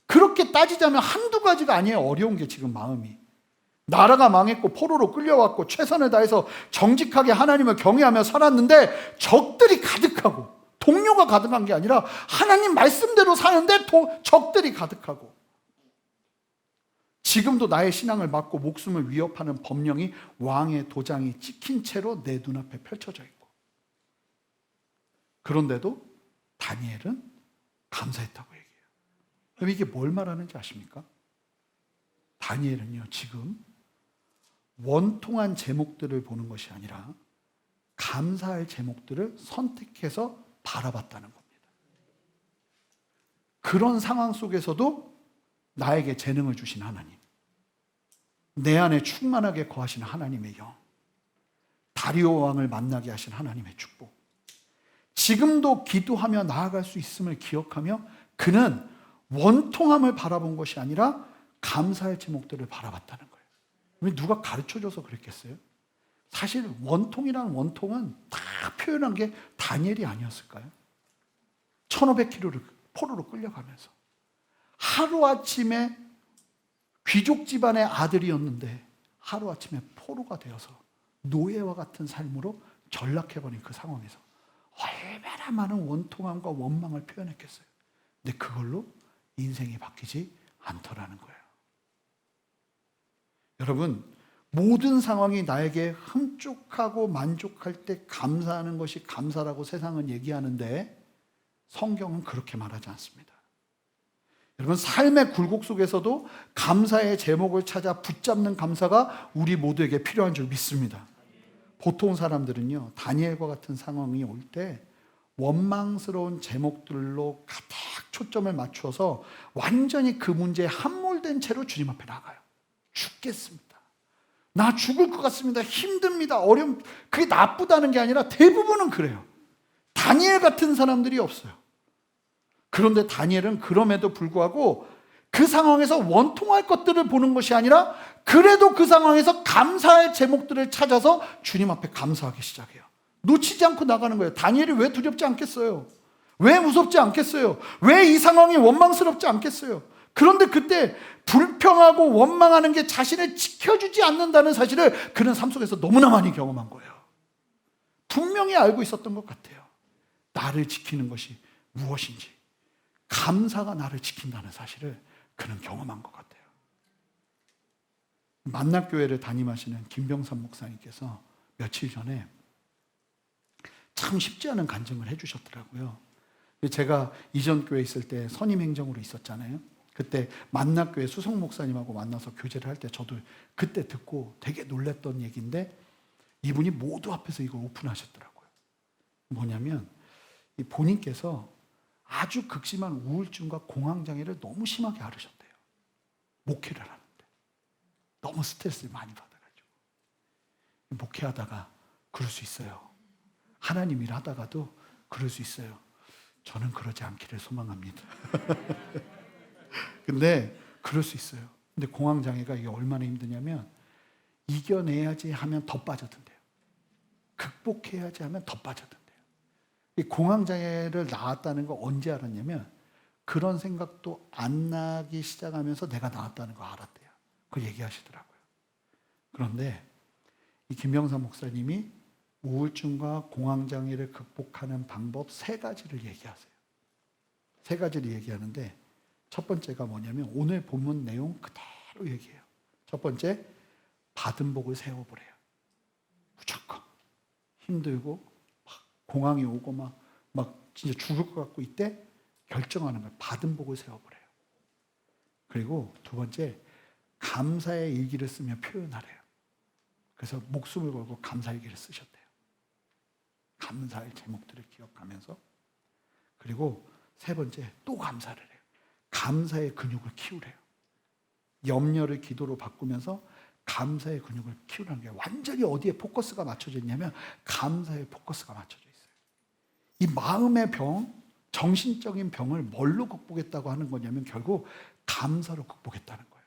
그렇게 따지자면 한두 가지가 아니에요. 어려운 게 지금 마음이. 나라가 망했고 포로로 끌려왔고 최선을 다해서 정직하게 하나님을 경외하며 살았는데 적들이 가득하고 동료가 가득한 게 아니라 하나님 말씀대로 사는데 적들이 가득하고 지금도 나의 신앙을 막고 목숨을 위협하는 법령이 왕의 도장이 찍힌 채로 내 눈앞에 펼쳐져 있고 그런데도 다니엘은 감사했다고 얘기해요. 그럼 이게 뭘 말하는지 아십니까? 다니엘은요 지금 원통한 제목들을 보는 것이 아니라 감사할 제목들을 선택해서 바라봤다는 겁니다. 그런 상황 속에서도 나에게 재능을 주신 하나님, 내 안에 충만하게 거하시는 하나님의 영, 다리오 왕을 만나게 하신 하나님의 축복, 지금도 기도하며 나아갈 수 있음을 기억하며 그는 원통함을 바라본 것이 아니라 감사의 제목들을 바라봤다는 거예요. 누가 가르쳐줘서 그랬겠어요? 사실 원통이라는 원통은 다 표현한 게 다니엘이 아니었을까요? 1500km를 포로로 끌려가면서 하루아침에 귀족 집안의 아들이었는데 하루아침에 포로가 되어서 노예와 같은 삶으로 전락해버린 그 상황에서 얼마나 많은 원통함과 원망을 표현했겠어요. 근데 그걸로 인생이 바뀌지 않더라는 거예요. 여러분, 모든 상황이 나에게 흠족하고 만족할 때 감사하는 것이 감사라고 세상은 얘기하는데 성경은 그렇게 말하지 않습니다. 여러분, 삶의 굴곡 속에서도 감사의 제목을 찾아 붙잡는 감사가 우리 모두에게 필요한 줄 믿습니다. 보통 사람들은요, 다니엘과 같은 상황이 올 때 원망스러운 제목들로 가득 초점을 맞춰서 완전히 그 문제에 함몰된 채로 주님 앞에 나가요. 죽겠습니다. 나 죽을 것 같습니다. 힘듭니다. 그게 나쁘다는 게 아니라 대부분은 그래요. 다니엘 같은 사람들이 없어요. 그런데 다니엘은 그럼에도 불구하고 그 상황에서 원통할 것들을 보는 것이 아니라 그래도 그 상황에서 감사의 제목들을 찾아서 주님 앞에 감사하기 시작해요. 놓치지 않고 나가는 거예요. 다니엘이 왜 두렵지 않겠어요? 왜 무섭지 않겠어요? 왜 이 상황이 원망스럽지 않겠어요? 그런데 그때 불평하고 원망하는 게 자신을 지켜주지 않는다는 사실을 그는 삶 속에서 너무나 많이 경험한 거예요. 분명히 알고 있었던 것 같아요. 나를 지키는 것이 무엇인지, 감사가 나를 지킨다는 사실을 그는 경험한 것 같아요. 만납교회를 담임하시는 김병삼 목사님께서 며칠 전에 참 쉽지 않은 간증을 해주셨더라고요. 제가 이전 교회에 있을 때 선임 행정으로 있었잖아요. 그때 만납교회 수석 목사님하고 만나서 교제를 할 때 저도 그때 듣고 되게 놀랬던 얘기인데 이분이 모두 앞에서 이걸 오픈하셨더라고요. 뭐냐면 이 본인께서 아주 극심한 우울증과 공황장애를 너무 심하게 앓으셨대요. 목회를 하는데 너무 스트레스를 많이 받아가지고 목회하다가 그럴 수 있어요. 하나님 일 하다가도 그럴 수 있어요. 저는 그러지 않기를 소망합니다. 근데 그럴 수 있어요. 근데 공황장애가 이게 얼마나 힘드냐면 이겨내야지 하면 더 빠져든대요. 극복해야지 하면 더 빠져든대요. 이 공황장애를 나았다는 거 언제 알았냐면 그런 생각도 안 나기 시작하면서 내가 나았다는 거 알았대요. 그걸 얘기하시더라고요. 그런데 이 김병삼 목사님이 우울증과 공황장애를 극복하는 방법 3가지를 얘기하세요. 3가지를 얘기하는데 첫 번째가 뭐냐면 오늘 본문 내용 그대로 얘기해요. 첫 번째, 받은 복을 세워보래요. 무조건 힘들고 막 공황이 오고 막 진짜 죽을 것 같고 이때 결정하는 거예요. 받은 복을 세워보래요. 그리고 두 번째, 감사의 일기를 쓰며 표현하래요. 그래서 목숨을 걸고 감사일기를 쓰셨대요. 감사의 제목들을 기억하면서. 그리고 세 번째, 또 감사를 해요. 감사의 근육을 키우래요. 염려를 기도로 바꾸면서 감사의 근육을 키우라는 게 완전히 어디에 포커스가 맞춰져 있냐면 감사의 포커스가 맞춰져 있어요. 이 마음의 병, 정신적인 병을 뭘로 극복했다고 하는 거냐면 결국 감사로 극복했다는 거예요.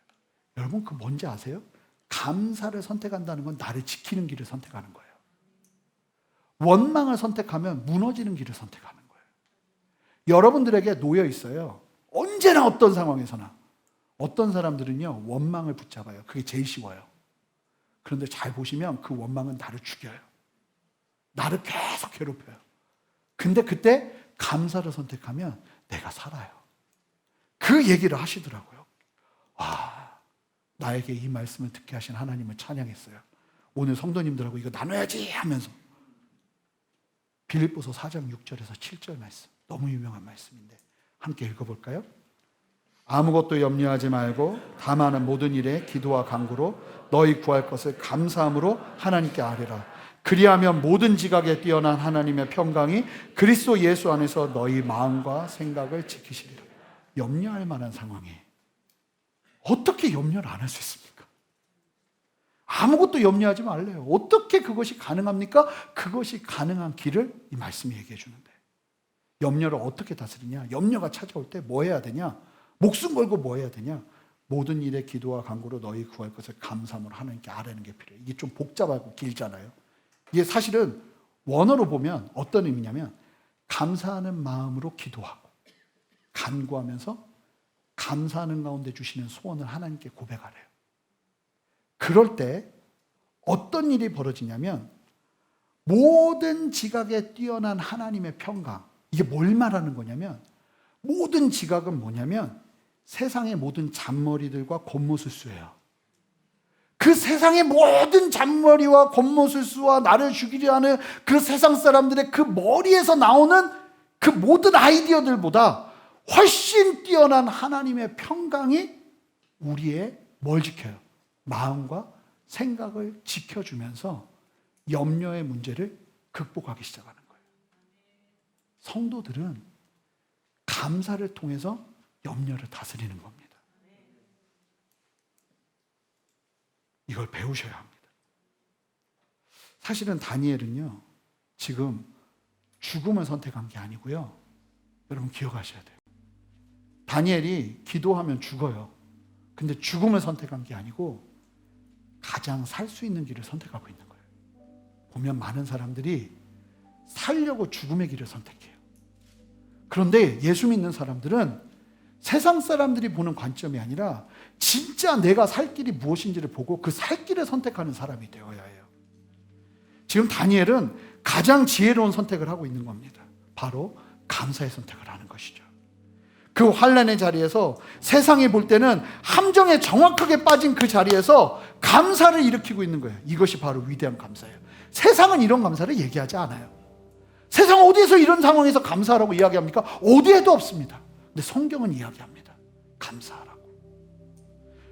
여러분 그 뭔지 아세요? 감사를 선택한다는 건 나를 지키는 길을 선택하는 거예요. 원망을 선택하면 무너지는 길을 선택하는 거예요. 여러분들에게 놓여 있어요. 언제나 어떤 상황에서나. 어떤 사람들은요, 원망을 붙잡아요. 그게 제일 쉬워요. 그런데 잘 보시면 그 원망은 나를 죽여요. 나를 계속 괴롭혀요. 근데 그때 감사를 선택하면 내가 살아요. 그 얘기를 하시더라고요. 와, 나에게 이 말씀을 듣게 하신 하나님을 찬양했어요. 오늘 성도님들하고 이거 나눠야지 하면서. 빌립보서 4장 6절에서 7절 말씀. 너무 유명한 말씀인데 함께 읽어볼까요? 아무것도 염려하지 말고 다만 모든 일에 기도와 간구로 너희 구할 것을 감사함으로 하나님께 아뢰라. 그리하면 모든 지각에 뛰어난 하나님의 평강이 그리스도 예수 안에서 너희 마음과 생각을 지키시리라. 염려할 만한 상황에 어떻게 염려를 안 할 수 있습니까? 아무것도 염려하지 말래요. 어떻게 그것이 가능합니까? 그것이 가능한 길을 이 말씀이 얘기해 주는데, 염려를 어떻게 다스리냐? 염려가 찾아올 때 뭐 해야 되냐? 목숨 걸고 뭐 해야 되냐? 모든 일에 기도와 간구로 너희 구할 것을 감사함으로 하나님께 아뢰는 게 필요해요. 이게 좀 복잡하고 길잖아요. 이게 사실은 원어로 보면 어떤 의미냐면 감사하는 마음으로 기도하고 간구하면서 감사하는 가운데 주시는 소원을 하나님께 고백하래요. 그럴 때 어떤 일이 벌어지냐면 모든 지각에 뛰어난 하나님의 평강, 이게 뭘 말하는 거냐면 모든 지각은 뭐냐면 세상의 모든 잔머리들과 겉모술수예요. 그 세상의 모든 잔머리와 겉모술수와 나를 죽이려 하는 그 세상 사람들의 그 머리에서 나오는 그 모든 아이디어들보다 훨씬 뛰어난 하나님의 평강이 우리의 뭘 지켜요? 마음과 생각을 지켜주면서 염려의 문제를 극복하기 시작하는 거예요. 성도들은 감사를 통해서 염려를 다스리는 겁니다. 이걸 배우셔야 합니다. 사실은 다니엘은요, 지금 죽음을 선택한 게 아니고요. 여러분 기억하셔야 돼요. 다니엘이 기도하면 죽어요. 근데 죽음을 선택한 게 아니고 가장 살 수 있는 길을 선택하고 있는 거예요. 보면 많은 사람들이 살려고 죽음의 길을 선택해요. 그런데 예수 믿는 사람들은 세상 사람들이 보는 관점이 아니라 진짜 내가 살 길이 무엇인지를 보고 그 살 길을 선택하는 사람이 되어야 해요. 지금 다니엘은 가장 지혜로운 선택을 하고 있는 겁니다. 바로 감사의 선택을 하는 것이죠. 그 환난의 자리에서 세상이 볼 때는 함정에 정확하게 빠진 그 자리에서 감사를 일으키고 있는 거예요. 이것이 바로 위대한 감사예요. 세상은 이런 감사를 얘기하지 않아요. 세상 어디에서 이런 상황에서 감사하라고 이야기합니까? 어디에도 없습니다. 근데 성경은 이야기합니다. 감사하라고.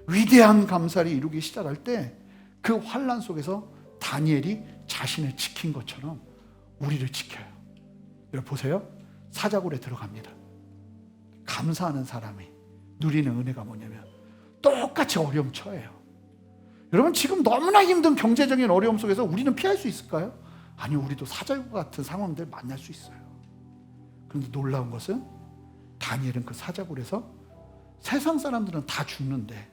위대한 감사를 이루기 시작할 때 그 환난 속에서 다니엘이 자신을 지킨 것처럼 우리를 지켜요. 여러분 보세요. 사자굴에 들어갑니다. 감사하는 사람이 누리는 은혜가 뭐냐면 똑같이 어려움 처해요. 여러분 지금 너무나 힘든 경제적인 어려움 속에서 우리는 피할 수 있을까요? 아니, 우리도 사자굴 같은 상황들 만날 수 있어요. 그런데 놀라운 것은 다니엘은 그 사자굴에서 세상 사람들은 다 죽는데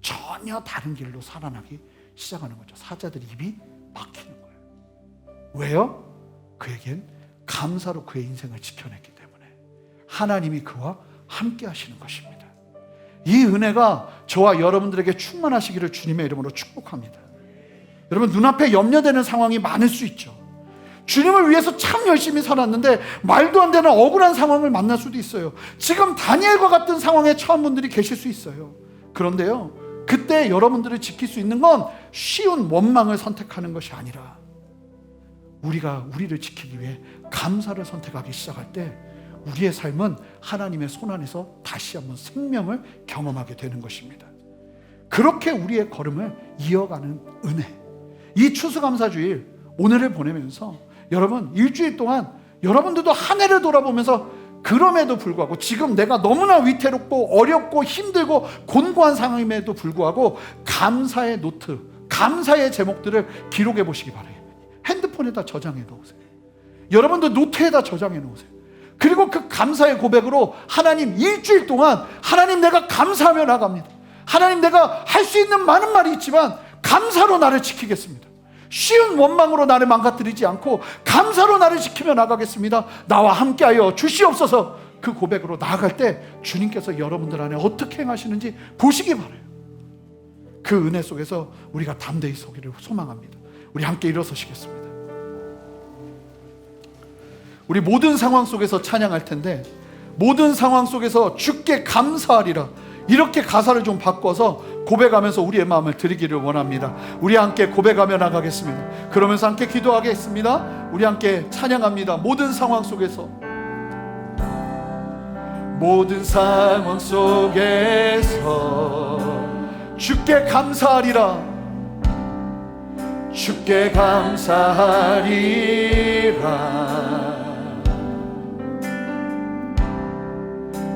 전혀 다른 길로 살아나기 시작하는 거죠. 사자들 입이 막히는 거예요. 왜요? 그에겐 감사로 그의 인생을 지켜냈기 때문에 하나님이 그와 함께 하시는 것입니다. 이 은혜가 저와 여러분들에게 충만하시기를 주님의 이름으로 축복합니다. 여러분 눈앞에 염려되는 상황이 많을 수 있죠. 주님을 위해서 참 열심히 살았는데 말도 안 되는 억울한 상황을 만날 수도 있어요. 지금 다니엘과 같은 상황에 처한 분들이 계실 수 있어요. 그런데요, 그때 여러분들을 지킬 수 있는 건 쉬운 원망을 선택하는 것이 아니라 우리가 우리를 지키기 위해 감사를 선택하기 시작할 때 우리의 삶은 하나님의 손안에서 다시 한번 생명을 경험하게 되는 것입니다. 그렇게 우리의 걸음을 이어가는 은혜, 이 추수감사주일 오늘을 보내면서 여러분 일주일 동안 여러분들도 한 해를 돌아보면서 그럼에도 불구하고 지금 내가 너무나 위태롭고 어렵고 힘들고 곤고한 상황임에도 불구하고 감사의 노트, 감사의 제목들을 기록해 보시기 바라요. 핸드폰에다 저장해 놓으세요. 여러분도 노트에다 저장해 놓으세요. 그리고 그 감사의 고백으로 하나님 일주일 동안 하나님 내가 감사하며 나갑니다. 하나님 내가 할 수 있는 많은 말이 있지만 감사로 나를 지키겠습니다. 쉬운 원망으로 나를 망가뜨리지 않고 감사로 나를 지키며 나가겠습니다. 나와 함께하여 주시옵소서. 그 고백으로 나아갈 때 주님께서 여러분들 안에 어떻게 행하시는지 보시기 바라요. 그 은혜 속에서 우리가 담대히 서기를 소망합니다. 우리 함께 일어서시겠습니다. 우리 모든 상황 속에서 찬양할 텐데 모든 상황 속에서 주께 감사하리라 이렇게 가사를 좀 바꿔서 고백하면서 우리의 마음을 드리기를 원합니다. 우리 함께 고백하며 나가겠습니다. 그러면서 함께 기도하겠습니다. 우리 함께 찬양합니다. 모든 상황 속에서 모든 상황 속에서 주께 감사하리라 주께 감사하리라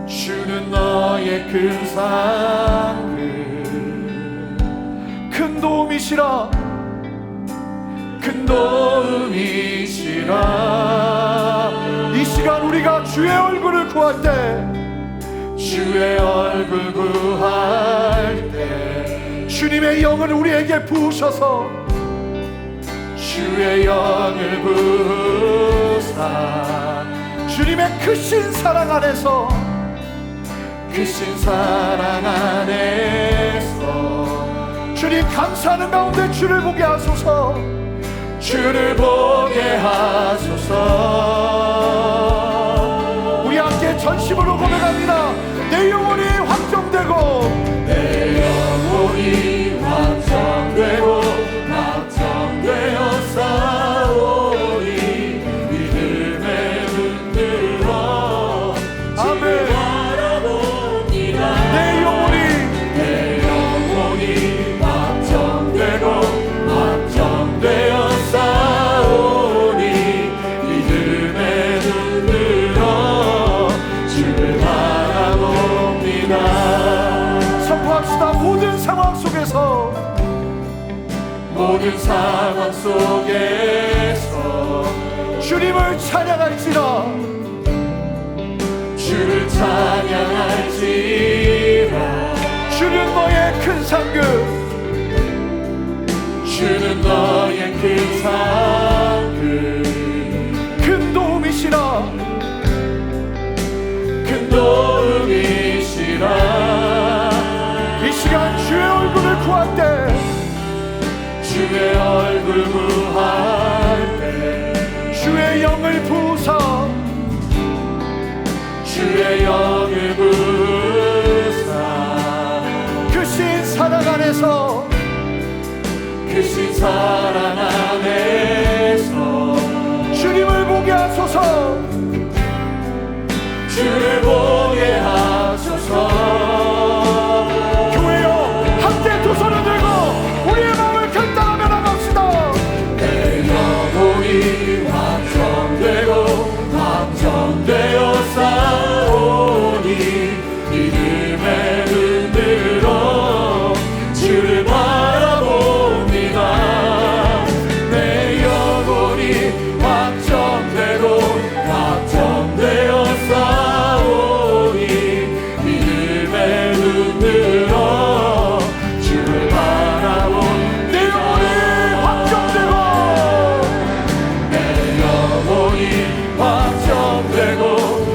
주는 너의 큰 상을 큰 도움이시라 큰 도움이시라 이 시간 우리가 주의 얼굴을 구할 때 주의 얼굴 구할 때 주님의 영을 우리에게 부으셔서 주의 영을 부으사 주님의 크신 사랑 안에서 크신 사랑 안에서 주님 감사하는 가운데 주를 보게 하소서 주를 보게 하소서 우리 함께 전심으로 고백합니다. 내 영혼이 확정되고 내 영혼이 확정되고 확정되어 싸우리 믿음의 눈 들어 아멘 바라봅니다. 내 영혼이 확정되고 확정되어 싸우리 믿음의 눈 들어 주를 바라봅니다. 선포합시다. 모든 상황 속에서 모든 상황 속에서 주님을 찬양할지라 주를 찬양할지라 주는 너의 큰 상급 주는 너의 큰 상급 큰 도움이시라 큰 도움이시라 이 시간 주의 얼굴을 구할 때 주의 얼굴 구할 때 주의 영을 부으사 주의 영을 부으사 크신 사랑 안에서 크신 사랑 안에서 주님을 보게 하소서 주를 보게 하소서 교회여 함께 두 손을 들고 우리의 마음을 결단하며 나갑시다. 내 영혼이 확정되고 확정되어 싸우니 믿음의 눈 들어 주를 바라봅니다. 내 영혼이 확정되고 확정되어 싸우니 믿음의 눈 들어 주를 바라봅니다. 내 영혼이 확정되고 내 영혼이 확정되고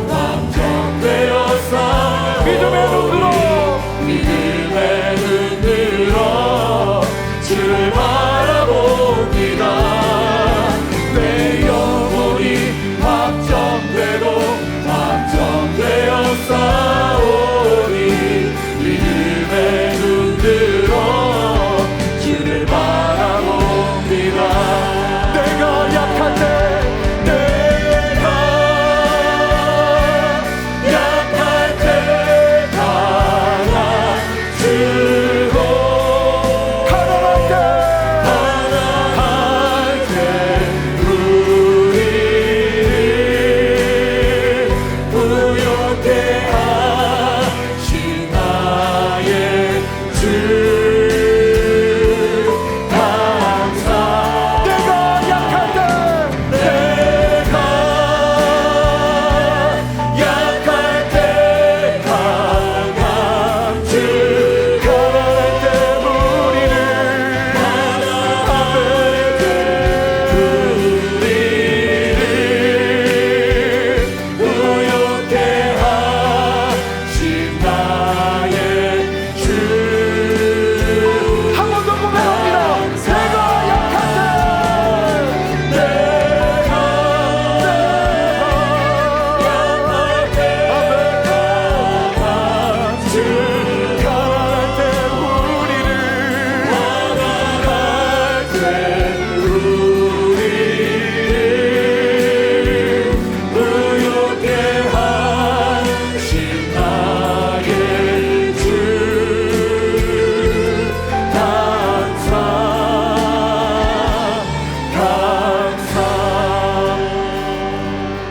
확정되어 싸우니 믿음의 눈 들어 믿음의 눈 들어 주를 바라봅니다. 내 영혼이 확정되고 확정되어 싸우니 믿음의 눈 들어 주를 바라봅니다. 내가 약할 때 내가 약할 때 강한 주고 가난할 때 우리를 부욕해 하신 나의 주 감사. 내가 약할 때 내가 약할 때 강한 주 가난할 때 우리를 부욕해 하신 나의 주. 한 번 더 고백합니다. 내가 약할 때 내가 약할 때 강한 주 가난할 때 우리를 부욕해 하신 나의 주 감사 감사.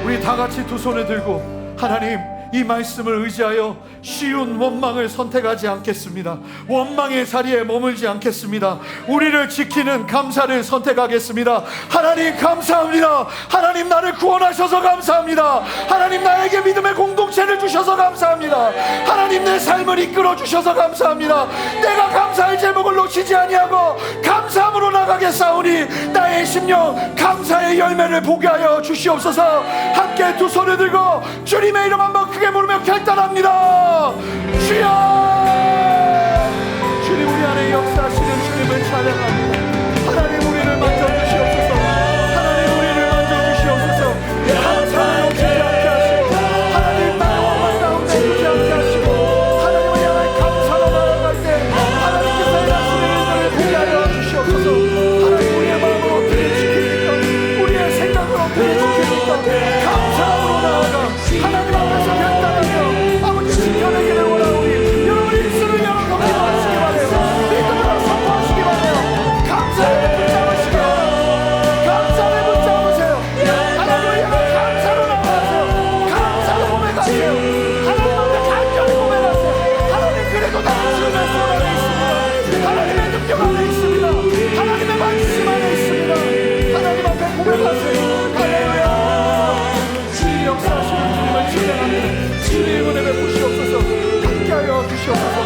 우리 다 같이 두 손을 들고 하나님 이 말씀을 의지하여 쉬운 원망을 선택하지 않겠습니다. 원망의 자리에 머물지 않겠습니다. 우리를 지키는 감사를 선택하겠습니다. 하나님 감사합니다. 하나님 나를 구원하셔서 감사합니다. 하나님 나에게 믿음의 공동체를 주셔서 감사합니다. 하나님 내 삶을 이끌어 주셔서 감사합니다. 내가 감사의 제목을 놓치지 아니하고 감사함으로 나가겠사오니 나의 심령 감사의 열매를 보게 하여 주시옵소서. 함께 두 손을 들고 주님의 이름 한번 크게 부르며 결단합니다. 주여, 주님 우리 안에 역사하시는 주님을 찬양합니다. 하나님 우리를 만져주시옵소서. 하나님 우리를 만져주시옵소서. 감사를 놓치지 않게 하시고 하나님 나의 원망 가운데 두지 않게 하시고 하나님 우리 안에 감사로 나아갈 때 하나님께서 일하시는 일들을 보게 하여 주시옵소서. 하나님 우리의 마음을 어떻게 지킵니까? 우리의 생각을 어떻게 지킵니까? 감사함으로 나아가 하나님 앞에서 결단하며 아버지 지켜내기를 원하오니 여러분의 입술을 열어 기도하시기 바라요. 믿음으로 선포하시기 바라요. 감사를 붙잡으시기 바라요. 감사를 붙잡으세요. 하나님 감사로 나가세요. 감사로 고백하세요. 하나님 앞에 간절히 고백하세요. 하나님 그래도 당신의 손 안에 있습니다. 하나님의 능력 안에 있습니다. 하나님의 말씀 안에 있습니다. 하나님 앞에 고백하세요. 할렐루야. 주님 역사하시는 주님을 찬양합니다. 주님 은혜 베푸시옵소서. 함께하여 주시옵소서.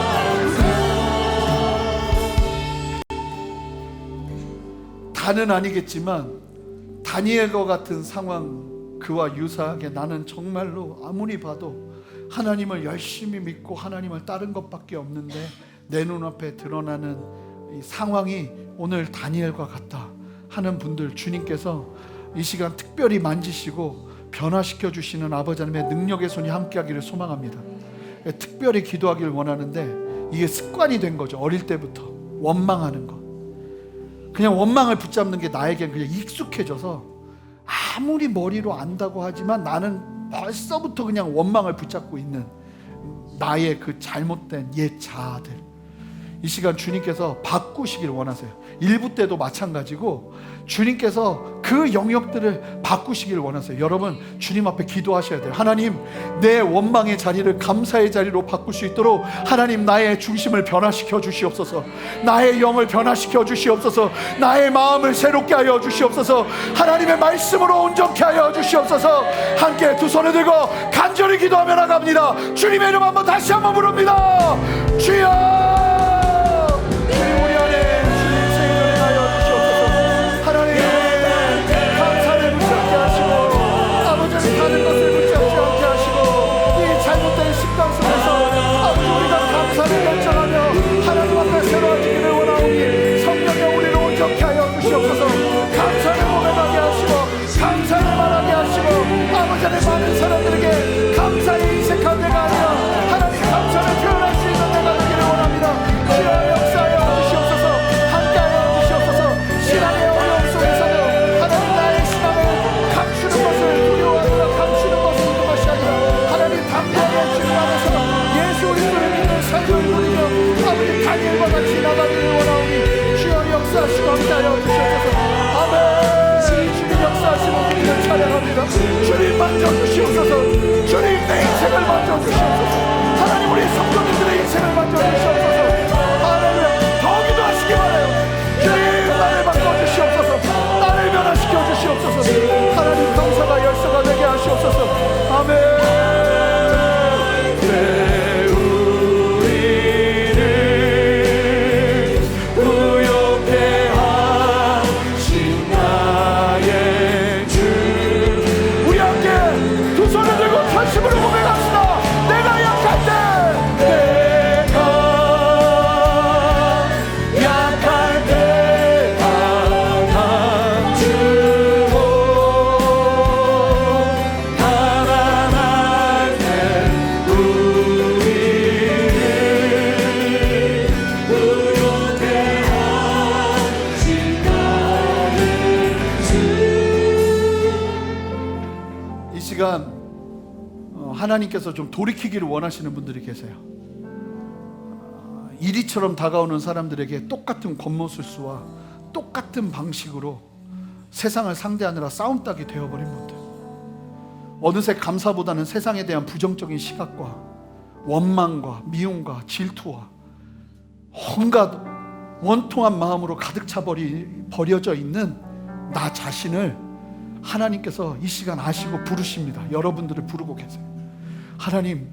다는 아니겠지만 다니엘과 같은 상황 그와 유사하게 나는 정말로 아무리 봐도 하나님을 열심히 믿고 하나님을 따른 것밖에 없는데 내 눈앞에 드러나는 이 상황이 오늘 다니엘과 같다 하는 분들, 주님께서 이 시간 특별히 만지시고 변화시켜 주시는 아버지 하나님의 능력의 손이 함께하기를 소망합니다. 특별히 기도하기를 원하는데 이게 습관이 된 거죠. 어릴 때부터 원망하는 거, 그냥 원망을 붙잡는 게 나에겐 그냥 익숙해져서 아무리 머리로 안다고 하지만 나는 벌써부터 그냥 원망을 붙잡고 있는 나의 그 잘못된 옛 자아들, 이 시간 주님께서 바꾸시길 원하세요. 일부 때도 마찬가지고 주님께서 그 영역들을 바꾸시길 원하세요. 여러분 주님 앞에 기도하셔야 돼요. 하나님 내 원망의 자리를 감사의 자리로 바꿀 수 있도록 하나님 나의 중심을 변화시켜 주시옵소서. 나의 영을 변화시켜 주시옵소서. 나의 마음을 새롭게 하여 주시옵소서. 하나님의 말씀으로 온전케 하여 주시옵소서. 함께 두 손을 들고 간절히 기도하며 나갑니다. 주님의 이름 한번 다시 한번 부릅니다. 주여, 다른 것을 붙잡지 않게 하시고 이 잘못된 습관 속에서 아버지 우리가 감사를 결정하며 하나님 앞에 새로워지기를 원하오니 성령의 우리를 온전케 하여 주시옵소서. 감사를 고백하게 하시고 감사를 말하게 하시고 아버지 하나님 많은 사람들에게 감사의 인색한 내가 아니라 하나님 감사를 표현할 수 있는 내가 되기를 원합니다. 주여 역사하여 주시옵소서. 함께하여 주시옵소서. 신앙의 어려움 속에서도 하나님 나의 신앙을 감추는 것을 두려워하고 감추는 것을 있는 것이 아니라 하나님 담대하게 주님 안에서 예수 그리스도를 믿는 삶을 누리며 아버지 다니엘과 같이 나가기를 원하오니 주여 역사하시고 함께하여 주시옵소서. 아멘. 주님 역사하시고 우리를 찬양합니다. 주님 만져주시옵소서. 주님 내 인생을 만져주시옵소서. 하나님 우리 성도님들의 인생을 만져주시옵소서. 할렐루야. 더 기도하시기 바라요. 주님 나를 바꿔주시옵소서. 나를 변화시켜 주시옵소서. 하나님 감사가 열쇠가 되게 하시옵소서. 아멘. 하나님께서 좀 돌이키기를 원하시는 분들이 계세요. 이리처럼 다가오는 사람들에게 똑같은 겉모술수와 똑같은 방식으로 세상을 상대하느라 싸움닭이 되어버린 분들, 어느새 감사보다는 세상에 대한 부정적인 시각과 원망과 미움과 질투와 온갖 원통한 마음으로 가득 차 버려져 있는 나 자신을 하나님께서 이 시간 아시고 부르십니다. 여러분들을 부르고 계세요. 하나님,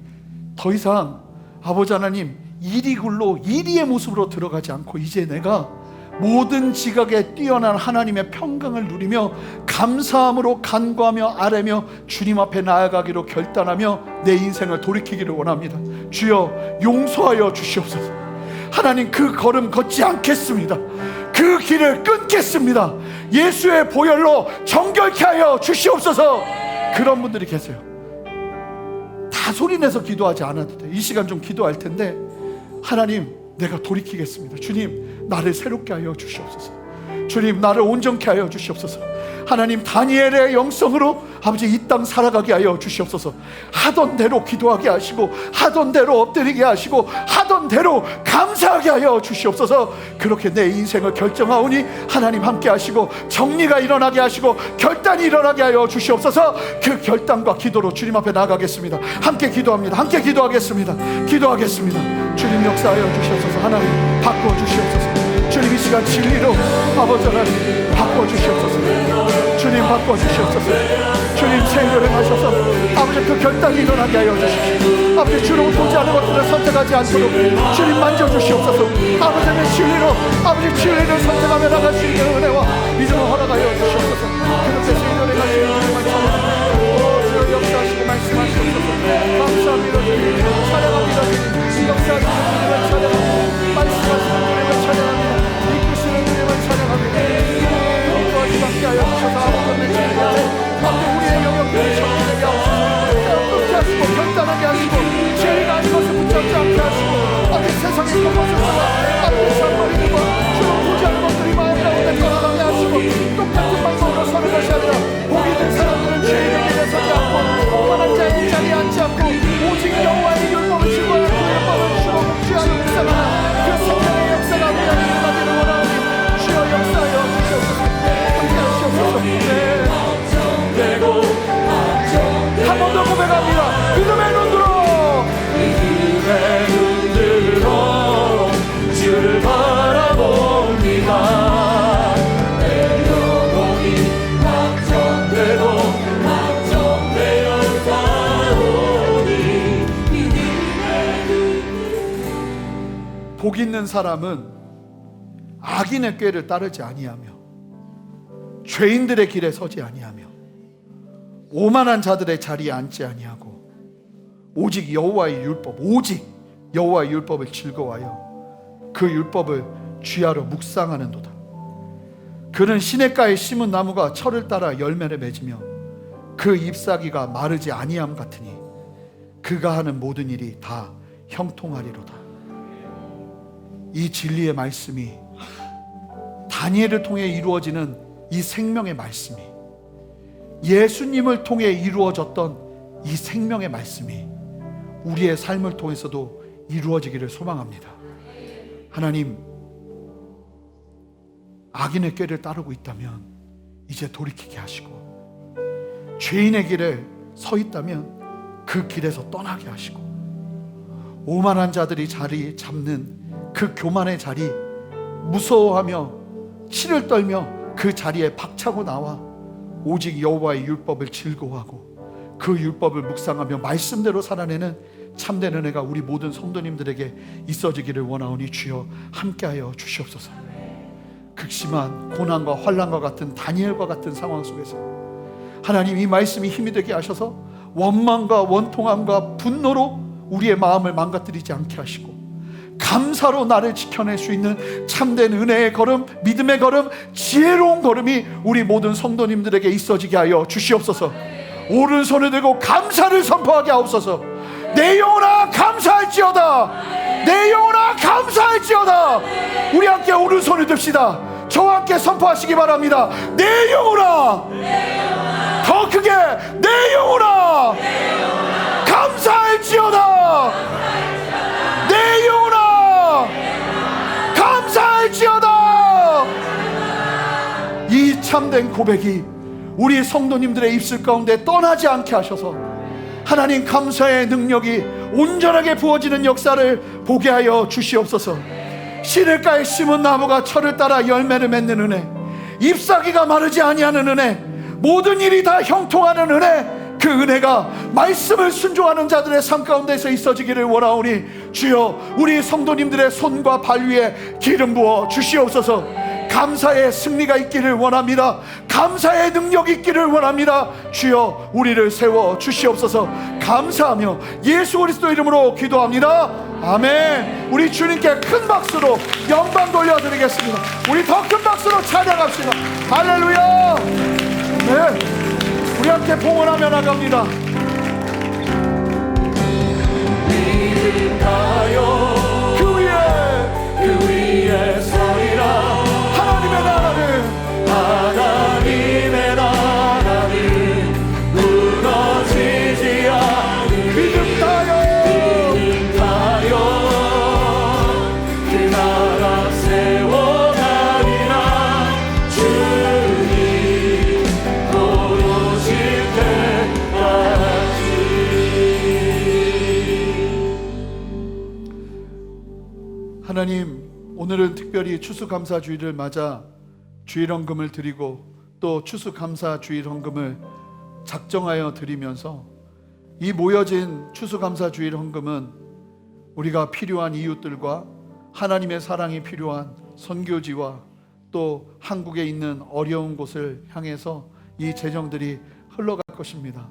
더 이상 아버지 하나님 이리굴로 이리의 모습으로 들어가지 않고 이제 내가 모든 지각에 뛰어난 하나님의 평강을 누리며 감사함으로 간구하며 아뢰며 주님 앞에 나아가기로 결단하며 내 인생을 돌이키기를 원합니다. 주여 용서하여 주시옵소서. 하나님, 그 걸음 걷지 않겠습니다. 그 길을 끊겠습니다. 예수의 보혈로 정결케 하여 주시옵소서. 그런 분들이 계세요. 다 소리내서 기도하지 않아도 돼. 이 시간 좀 기도할 텐데, 하나님, 내가 돌이키겠습니다. 주님, 나를 새롭게 하여 주시옵소서. 주님, 나를 온전케 하여 주시옵소서. 하나님, 다니엘의 영성으로 아버지 이 땅 살아가게 하여 주시옵소서. 하던 대로 기도하게 하시고, 하던 대로 엎드리게 하시고, 하던 대로 감사하게 하여 주시옵소서. 그렇게 내 인생을 결정하오니 하나님 함께 하시고, 정리가 일어나게 하시고, 결단이 일어나게 하여 주시옵소서. 그 결단과 기도로 주님 앞에 나아가겠습니다. 함께 기도합니다. 함께 기도하겠습니다. 기도하겠습니다. 주님 역사하여 주시옵소서. 하나님 바꾸어 주시옵소서. 주님 이 시간 진리로 아버지 하나님 바꿔주시옵소서. 주님 바꿔주시옵소서. 주님 생명을 하셔서 아버지 그 결단이 일어나게 하여 주십시오. 아버지 주로 보지 않은 것들을 선택하지 않도록 주님 만져주시옵소서. 아버지의 진리로 아버지 진리를 선택하며 나갈 수 있는 은혜와 믿음을 허락하여 주시옵소서. 그렇게 생명을 가시는 주님만 찬양합니다. 주여 역사하시고 말씀하시옵소서. 감사합니다. 주님 찬양합니다. 주님 역사하시는 주님을 찬양합니다. 말씀하시는 주님을 찬양합니다. 이끄시는 주님을 찬양합니다. 함께 하여 주셔서 아버지 함께 우리의 영역들을 정리되게 하옵소서. 끊게 하시고 결단하게 하시고 죄가 아닌 것을 붙잡지 않게 하시고 아버지 세상의 것을 쓰와 아버지 살버리는 것 주로 보지 않은 것들이 마음 가운데 떠나가게 하시고 똑같은 방법으로 서는 것이 아니라 복이 된 사람들은 죄인의 길에 서지 않고 오만한 자의 자리에 앉지 않고 오직 여호와의 율법을 지구하는 그 율법을 주로 묵지하여 묵상하는 그 성령의 역사가 우리 안에 일어나기를 원하오니 주여 역사하여 주시옵소서. 한 번 더 고백합니다. 믿음의 눈으로 주를 바라봅니다. 내 영혼이 확정되어 사오니 복 있는 사람은 악인의 꾀를 따르지 아니하며 죄인들의 길에 서지 아니하며 오만한 자들의 자리에 앉지 아니하고 오직 여호와의 율법을 즐거워하여 그 율법을 쥐하러 묵상하는도다. 그는 시냇가에 심은 나무가 철을 따라 열매를 맺으며 그 잎사귀가 마르지 아니함 같으니 그가 하는 모든 일이 다 형통하리로다. 이 진리의 말씀이 다니엘을 통해 이루어지는 이 생명의 말씀이 예수님을 통해 이루어졌던 이 생명의 말씀이 우리의 삶을 통해서도 이루어지기를 소망합니다. 하나님, 악인의 꾀를 따르고 있다면 이제 돌이키게 하시고 죄인의 길에 서 있다면 그 길에서 떠나게 하시고 오만한 자들이 자리 잡는 그 교만의 자리 무서워하며 치를 떨며 그 자리에 박차고 나와 오직 여호와의 율법을 즐거워하고 그 율법을 묵상하며 말씀대로 살아내는 참된 은혜가 우리 모든 성도님들에게 있어지기를 원하오니 주여 함께하여 주시옵소서. 극심한 고난과 환난과 같은 다니엘과 같은 상황 속에서 하나님 이 말씀이 힘이 되게 하셔서 원망과 원통함과 분노로 우리의 마음을 망가뜨리지 않게 하시고 감사로 나를 지켜낼 수 있는 참된 은혜의 걸음, 믿음의 걸음, 지혜로운 걸음이 우리 모든 성도님들에게 있어지게 하여 주시옵소서. 오른손을 들고 감사를 선포하게 하옵소서. 내 영혼아 감사할지어다. 내 영혼아 감사할지어다. 우리 함께 오른손을 듭시다. 저와 함께 선포하시기 바랍니다. 내 영혼아, 더 크게 내 영혼아 감사할지어다. 내 영혼아 감사할지어다. 이 참된 고백이 우리 성도님들의 입술 가운데 떠나지 않게 하셔서 하나님 감사의 능력이 온전하게 부어지는 역사를 보게 하여 주시옵소서. 시냇가에 심은 나무가 철을 따라 열매를 맺는 은혜, 잎사귀가 마르지 아니하는 은혜, 모든 일이 다 형통하는 은혜, 그 은혜가 말씀을 순종하는 자들의 삶 가운데서 있어지기를 원하오니 주여 우리 성도님들의 손과 발 위에 기름 부어 주시옵소서. 감사의 승리가 있기를 원합니다. 감사의 능력이 있기를 원합니다. 주여 우리를 세워 주시옵소서. 감사하며 예수 그리스도 이름으로 기도합니다. 아멘. 우리 주님께 큰 박수로 영광 돌려드리겠습니다. 우리 더 큰 박수로 찬양합시다. 할렐루야. 네. 우리 함께 봉헌하며 나갑니다. 믿음하여 그 위에 서리라. 하나님의 나라는 무너지지 않으리. 믿음 타여 그 나라 세워가리라. 주님 도우실 때까지. 하나님, 오늘은 특별히 추수감사주일을 맞아 주일헌금을 드리고 또 추수감사 주일헌금을 작정하여 드리면서 이 모여진 추수감사 주일헌금은 우리가 필요한 이웃들과 하나님의 사랑이 필요한 선교지와 또 한국에 있는 어려운 곳을 향해서 이 재정들이 흘러갈 것입니다.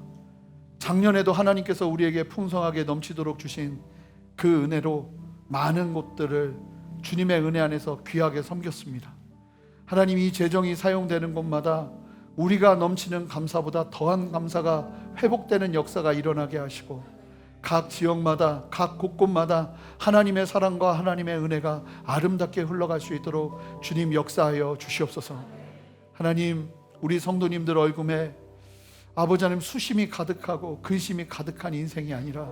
작년에도 하나님께서 우리에게 풍성하게 넘치도록 주신 그 은혜로 많은 곳들을 주님의 은혜 안에서 귀하게 섬겼습니다. 하나님, 이 재정이 사용되는 곳마다 우리가 넘치는 감사보다 더한 감사가 회복되는 역사가 일어나게 하시고 각 지역마다 각 곳곳마다 하나님의 사랑과 하나님의 은혜가 아름답게 흘러갈 수 있도록 주님 역사하여 주시옵소서. 하나님, 우리 성도님들 얼굴에 아버지 하나님 수심이 가득하고 근심이 가득한 인생이 아니라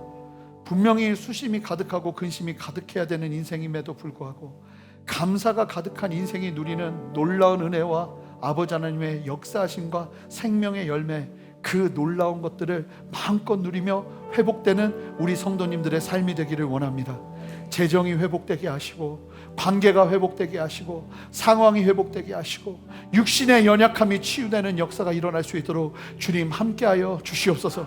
분명히 수심이 가득하고 근심이 가득해야 되는 인생임에도 불구하고 감사가 가득한 인생이 누리는 놀라운 은혜와 아버지 하나님의 역사하심과 생명의 열매, 그 놀라운 것들을 마음껏 누리며 회복되는 우리 성도님들의 삶이 되기를 원합니다. 재정이 회복되게 하시고 관계가 회복되게 하시고 상황이 회복되게 하시고 육신의 연약함이 치유되는 역사가 일어날 수 있도록 주님 함께하여 주시옵소서.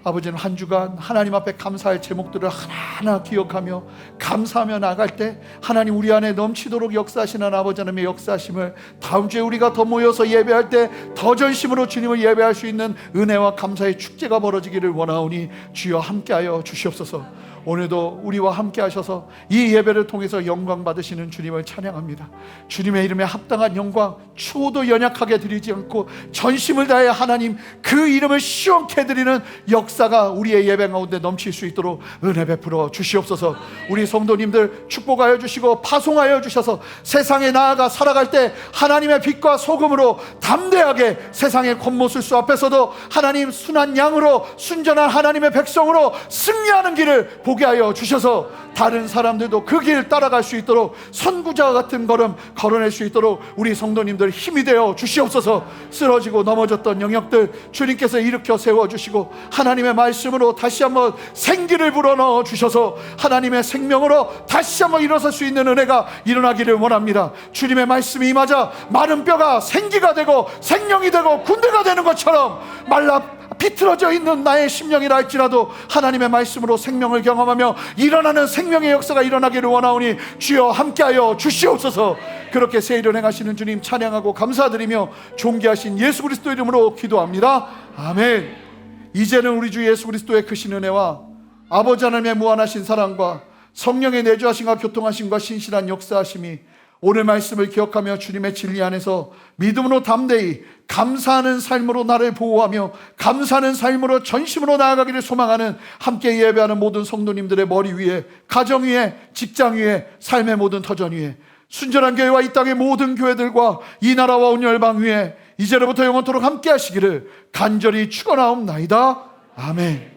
아버지는 한 주간 하나님 앞에 감사할 제목들을 하나하나 기억하며 감사하며 나갈 때 하나님 우리 안에 넘치도록 역사하시는 아버지 하나님의 역사하심을 다음 주에 우리가 더 모여서 예배할 때 더 전심으로 주님을 예배할 수 있는 은혜와 감사의 축제가 벌어지기를 원하오니 주여 함께하여 주시옵소서. 오늘도 우리와 함께 하셔서 이 예배를 통해서 영광 받으시는 주님을 찬양합니다. 주님의 이름에 합당한 영광 추호도 연약하게 드리지 않고 전심을 다해 하나님 그 이름을 시원케 드리는 역사가 우리의 예배 가운데 넘칠 수 있도록 은혜 베풀어 주시옵소서. 우리 성도님들 축복하여 주시고 파송하여 주셔서 세상에 나아가 살아갈 때 하나님의 빛과 소금으로 담대하게 세상의 겉모술수 앞에서도 하나님 순한 양으로 순전한 하나님의 백성으로 승리하는 길을 보게 하여 주셔서 다른 사람들도 그 길 따라갈 수 있도록 선구자 같은 걸음 걸어낼 수 있도록 우리 성도님들 힘이 되어 주시옵소서. 쓰러지고 넘어졌던 영역들 주님께서 일으켜 세워주시고 하나님의 말씀으로 다시 한번 생기를 불어넣어 주셔서 하나님의 생명으로 다시 한번 일어설 수 있는 은혜가 일어나기를 원합니다. 주님의 말씀이 임하자 마른 뼈가 생기가 되고 생명이 되고 군대가 되는 것처럼 말라 비틀어져 있는 나의 심령이라 할지라도 하나님의 말씀으로 생명을 경험하며 일어나는 생명의 역사가 일어나기를 원하오니 주여 함께하여 주시옵소서. 그렇게 새 일을 행하시는 주님 찬양하고 감사드리며 존귀하신 예수 그리스도 이름으로 기도합니다. 아멘. 이제는 우리 주 예수 그리스도의 크신 은혜와 아버지 하나님의 무한하신 사랑과 성령의 내주하심과 교통하심과 신실한 역사하심이 오늘 말씀을 기억하며 주님의 진리 안에서 믿음으로 담대히 감사하는 삶으로 나를 보호하며 감사하는 삶으로 전심으로 나아가기를 소망하는 함께 예배하는 모든 성도님들의 머리 위에, 가정 위에, 직장 위에, 삶의 모든 터전 위에, 순전한 교회와 이 땅의 모든 교회들과 이 나라와 온 열방 위에 이제로부터 영원토록 함께 하시기를 간절히 축원하옵나이다. 아멘.